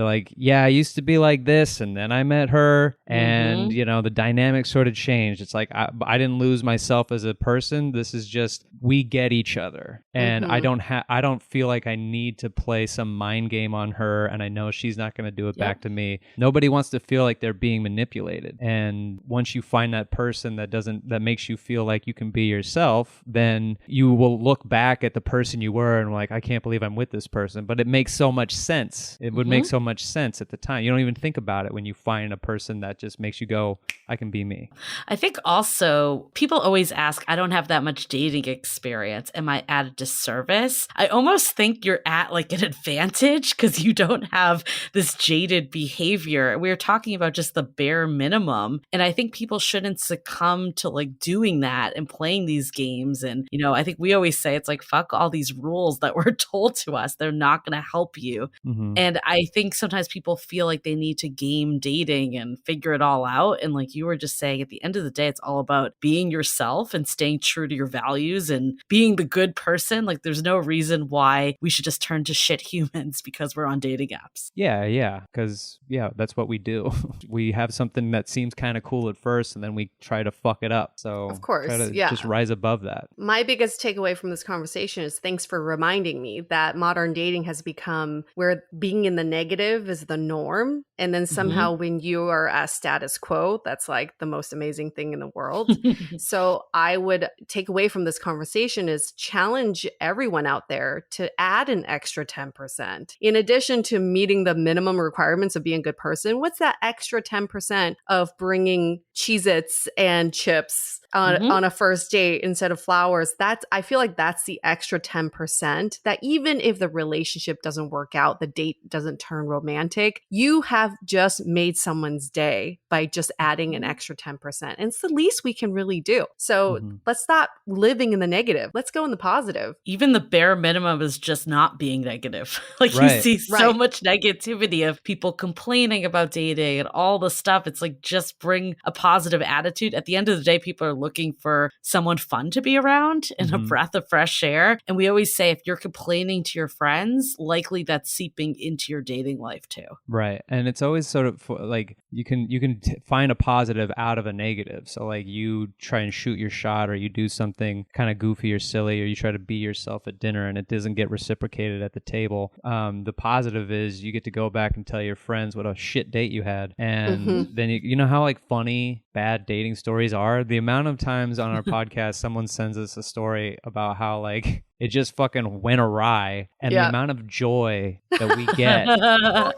like, yeah, I used to be like this and then I met her and, the dynamic sort of changed. It's like, I didn't lose myself as a person. This is just, we get each other. And I don't feel like I need to play some mind game on her and I know she's not going to do it back to me. Nobody wants to feel like they're being manipulated. And once you find that person that makes you feel like you can be yourself, then you will look back at the person you were and like, I can't believe I'm with this person. But it makes so much sense. It would make so much sense at the time. You don't even think about it when you find a person that just makes you go, I can be me. I think also people always ask, I don't have that much dating experience. Am I at a disservice? I almost think you're at like an advantage because you don't have this jaded behavior. We were talking about just the bare minimum. And I think people shouldn't succumb to like doing that and playing these games. And, I think we always say it's like, fuck all these rules that were told to us. They're not going to help you. And I think sometimes people feel like they need to game dating and figure it all out. And like you were just saying, at the end of the day, it's all about being yourself and staying true to your values and being the good person. Like there's no reason why we should just turn to shit humans friends because we're on dating apps. Yeah, because that's what we do. We have something that seems kind of cool at first, and then we try to fuck it up. So of course, try to just rise above that. My biggest takeaway from this conversation is thanks for reminding me that modern dating has become where being in the negative is the norm. And then somehow when you are at status quo, that's like the most amazing thing in the world. So I would take away from this conversation is challenge everyone out there to add an extra 10%. In addition to meeting the minimum requirements of being a good person, what's that extra 10% of bringing Cheez-Its and chips on a first date instead of flowers? I feel like that's the extra 10% that even if the relationship doesn't work out, the date doesn't turn romantic, you have just made someone's day by just adding an extra 10%. And it's the least we can really do. So let's stop living in the negative. Let's go in the positive. Even the bare minimum is just not being negative. Like you see so much negativity of people complaining about dating and all the stuff. It's like, just bring a positive attitude. At the end of the day, people are looking for someone fun to be around and a breath of fresh air. And we always say, if you're complaining to your friends, likely that's seeping into your dating life too. Right. And it's always sort of like you can find a positive out of a negative. So like you try and shoot your shot, or you do something kind of goofy or silly, or you try to be yourself at dinner and it doesn't get reciprocated at the table. The positive is you get to go back and tell your friends what a shit date you had. And then you know how like funny bad dating stories are? The amount of times on our podcast someone sends us a story about how like it just fucking went awry, and the amount of joy that we get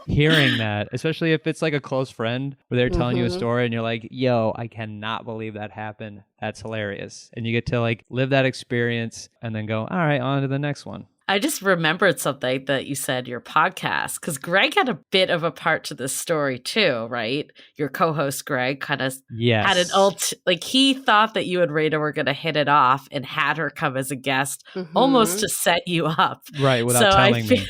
hearing that, especially if it's like a close friend where they're telling you a story and you're like, yo, I cannot believe that happened. That's hilarious. And you get to like live that experience and then go, all right, on to the next one. I just remembered something that you said, your podcast, because Greg had a bit of a part to this story too, right? Your co-host Greg kind of had an like he thought that you and Rita were going to hit it off and had her come as a guest almost to set you up. Right, without telling me.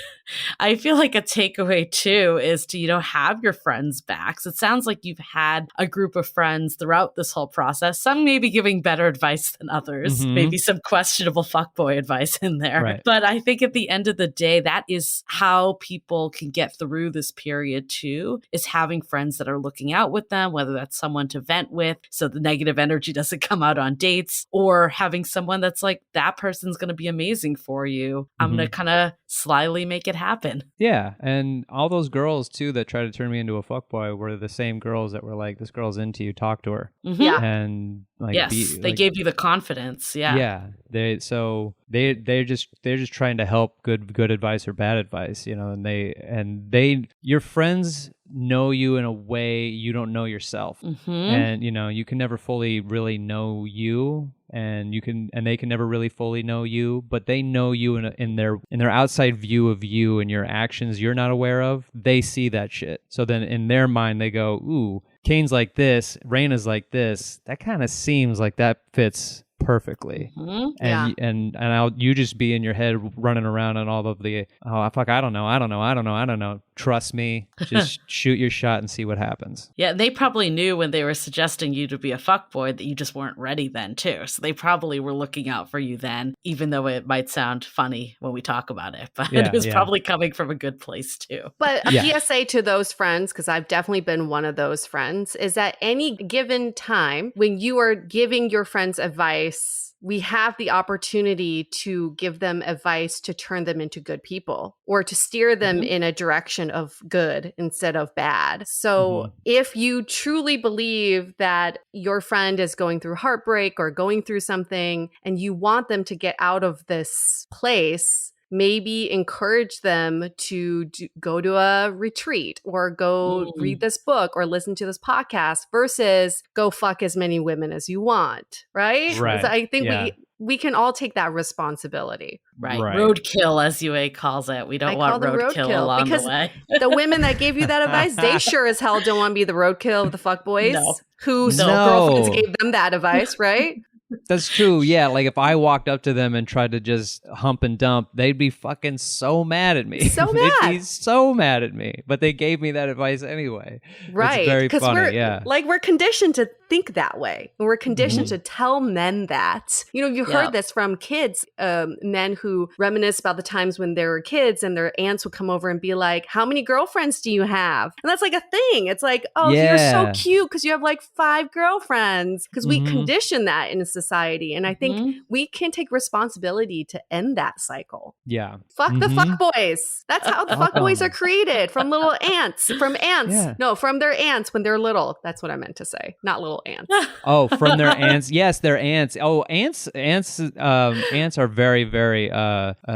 I feel like a takeaway too is to, have your friends back. So it sounds like you've had a group of friends throughout this whole process. Some may be giving better advice than others, maybe some questionable fuckboy advice in there. Right. But I think at the end of the day, that is how people can get through this period too, is having friends that are looking out with them, whether that's someone to vent with so the negative energy doesn't come out on dates, or having someone that's like, that person's going to be amazing for you. I'm going to kind of slyly make it happen. Yeah. And all those girls too that tried to turn me into a fuckboy were the same girls that were like, this girl's into you, talk to her. Yeah. And like, they gave you the confidence. Yeah. Yeah. They're just trying to help good advice or bad advice, and your friends know you in a way you don't know yourself. And you can never fully really know you, and they can never really fully know you, but they know you in their outside view of you and your actions you're not aware of. They see that shit. So then in their mind they go, ooh, Kane's like this, Raina's like this. That kind of seems like that fits perfectly. And you just be in your head running around on all of the, I don't know. Trust me, just shoot your shot and see what happens. Yeah, they probably knew when they were suggesting you to be a fuckboy that you just weren't ready then too. So they probably were looking out for you then, even though it might sound funny when we talk about it. But it was probably coming from a good place too. But a PSA to those friends, because I've definitely been one of those friends, is that any given time when you are giving your friends advice, we have the opportunity to give them advice to turn them into good people, or to steer them in a direction of good instead of bad. So if you truly believe that your friend is going through heartbreak or going through something and you want them to get out of this place, maybe encourage them to go to a retreat or go read this book or listen to this podcast versus go fuck as many women as you want, right? So I think we can all take that responsibility. Right. Roadkill, as UA calls it. We don't want roadkill along the way. The women that gave you that advice, they sure as hell don't want to be the roadkill of the fuckboys whose girlfriends gave them that advice, right? That's true. Yeah, like if I walked up to them and tried to just hump and dump, they'd be fucking so mad at me. So They'd mad. be so mad at me. But they gave me that advice anyway. Right. It's very funny. We're conditioned to think that way. We're conditioned to tell men that. You know, you've heard this from kids, men who reminisce about the times when they were kids and their aunts would come over and be like, how many girlfriends do you have? And that's like a thing. It's like, oh, you're so cute because you have like 5 girlfriends. Because we condition that in society. And I think we can take responsibility to end that cycle. Yeah. Fuck the fuck boys. That's how the fuck boys are created, from little ants. From ants. Yeah. No, from their ants when they're little. That's what I meant to say. Not little ants. Oh, from their ants. Yes, they're ants. Oh, ants are very, very,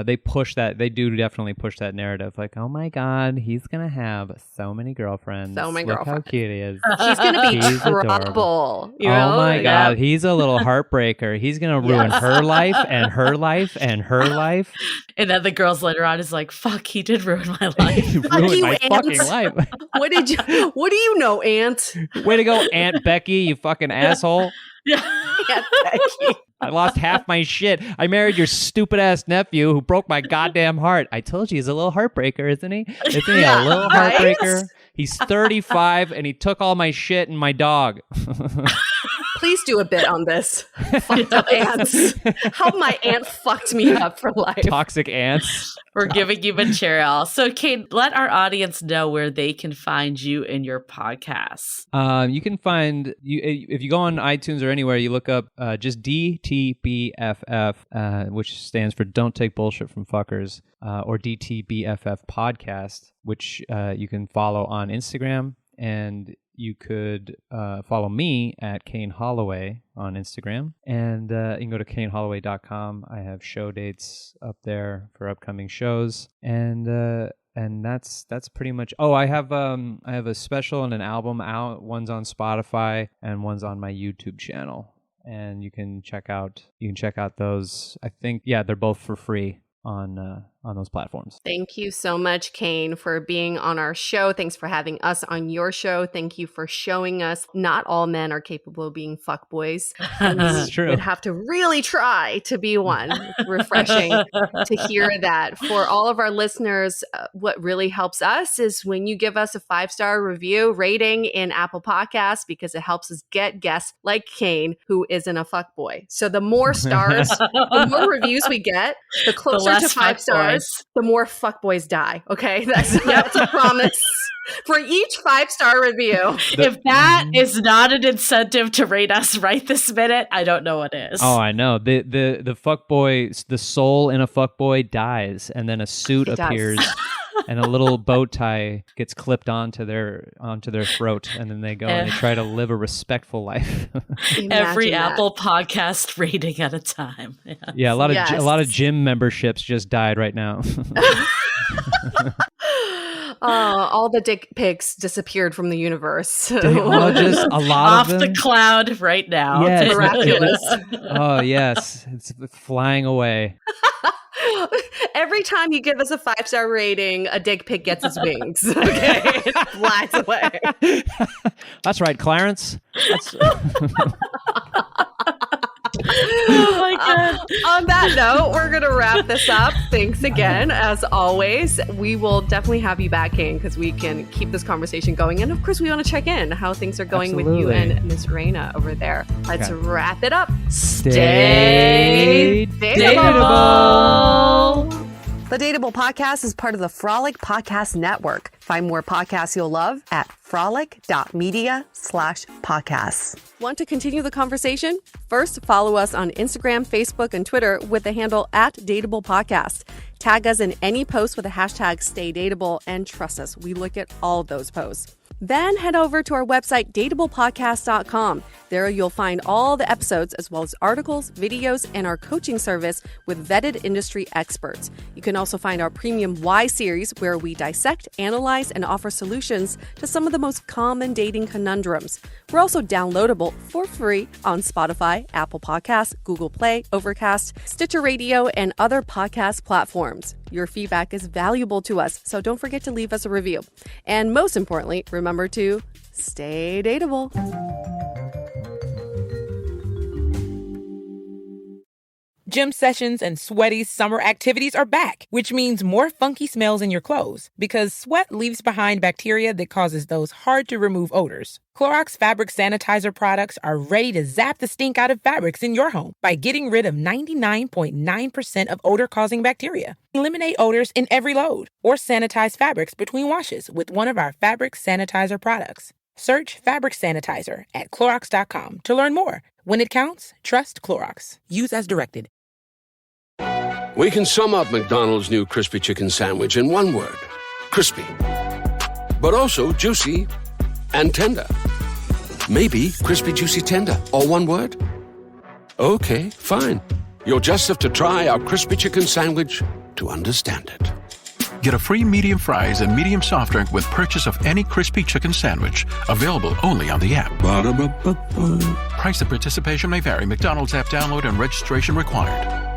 they push that. They do definitely push that narrative. Like, oh my God, he's going to have so many girlfriends. So many Look girlfriends. how cute he is. He's going to be He's trouble. adorable. You know? Oh my God, he's a little heartbreaker. He's going to ruin her life and her life and her life. And then the girls later on is like, fuck, he did ruin my life. He ruined you, my ants. fucking life. What do you know, Aunt? Way to go, Aunt Becky, you fucking asshole. Yeah. Aunt Becky. I lost half my shit. I married your stupid ass nephew who broke my goddamn heart. I told you he's a little heartbreaker, isn't he? Isn't he a little heartbreaker? He's 35 and he took all my shit and my dog. Please do a bit on this. Fucked up ants. How my aunt fucked me up for life. Toxic ants. We're giving you material. So, Kate, let our audience know where they can find you and your podcasts. You can find if you go on iTunes or anywhere, you look up just DTBFF, which stands for Don't Take Bullshit from Fuckers, or DTBFF Podcast, which you can follow on Instagram, and you could follow me at Kane Holloway on Instagram, and you can go to kaneholloway.com. I have show dates up there for upcoming shows, and that's pretty much. Oh, I have a special and an album out. One's on Spotify and one's on my YouTube channel, and you can check out those. I think they're both for free on those platforms. Thank you so much, Kane, for being on our show. Thanks for having us on your show. Thank you for showing us not all men are capable of being fuckboys. That's true. Would have to really try to be one. Refreshing to hear that. For all of our listeners, what really helps us is when you give us a 5-star review rating in Apple Podcasts, because it helps us get guests like Kane, who isn't a fuckboy. So the more stars, the more reviews we get, the closer to 5 stars, the more fuckboys die. Okay, that's a promise. For each 5-star review. If that is not an incentive to rate us right this minute, I don't know what is. Oh, I know. The fuckboy, the soul in a fuckboy dies, and then a suit appears. And a little bow tie gets clipped onto their throat, and then they go and they try to live a respectful life. Every Apple Podcast rating at a time. Yes. Yeah, a lot of gym memberships just died right now. All the dick pics disappeared from the universe. Just a lot off of them. the cloud right now. Yes. Miraculous. Oh yes, it's flying away. Every time you give us a 5-star rating, a dick pic gets its wings. Okay, it flies away. That's right, Clarence. Oh my God. On that note, we're going to wrap this up. Thanks again. As always, we will definitely have you back, Kane, because we can keep this conversation going. And of course, we want to check in how things are going with you and Miss Reina over there. Let's wrap it up. Stay dateable. The Dateable Podcast is part of the Frolic Podcast Network. Find more podcasts you'll love at frolic.media/podcasts. Want to continue the conversation? First, follow us on Instagram, Facebook, and Twitter with the handle @Dateable Podcast. Tag us in any post with the hashtag #StayDateable, and trust us, we look at all of those posts. Then head over to our website, dateablepodcast.com. There you'll find all the episodes as well as articles, videos, and our coaching service with vetted industry experts. You can also find our premium Why series, where we dissect, analyze, and offer solutions to some of the most common dating conundrums. We're also downloadable for free on Spotify, Apple Podcasts, Google Play, Overcast, Stitcher Radio, and other podcast platforms. Your feedback is valuable to us, so don't forget to leave us a review. And most importantly, remember to stay dateable. Gym sessions and sweaty summer activities are back, which means more funky smells in your clothes because sweat leaves behind bacteria that causes those hard-to-remove odors. Clorox fabric sanitizer products are ready to zap the stink out of fabrics in your home by getting rid of 99.9% of odor-causing bacteria. Eliminate odors in every load or sanitize fabrics between washes with one of our fabric sanitizer products. Search fabric sanitizer at Clorox.com to learn more. When it counts, trust Clorox. Use as directed. We can sum up McDonald's new crispy chicken sandwich in one word. Crispy. But also juicy and tender. Maybe crispy, juicy, tender. All one word? Okay, fine. You'll just have to try our crispy chicken sandwich to understand it. Get a free medium fries and medium soft drink with purchase of any crispy chicken sandwich. Available only on the app. Ba-da-ba-ba-ba. Price and participation may vary. McDonald's app download and registration required.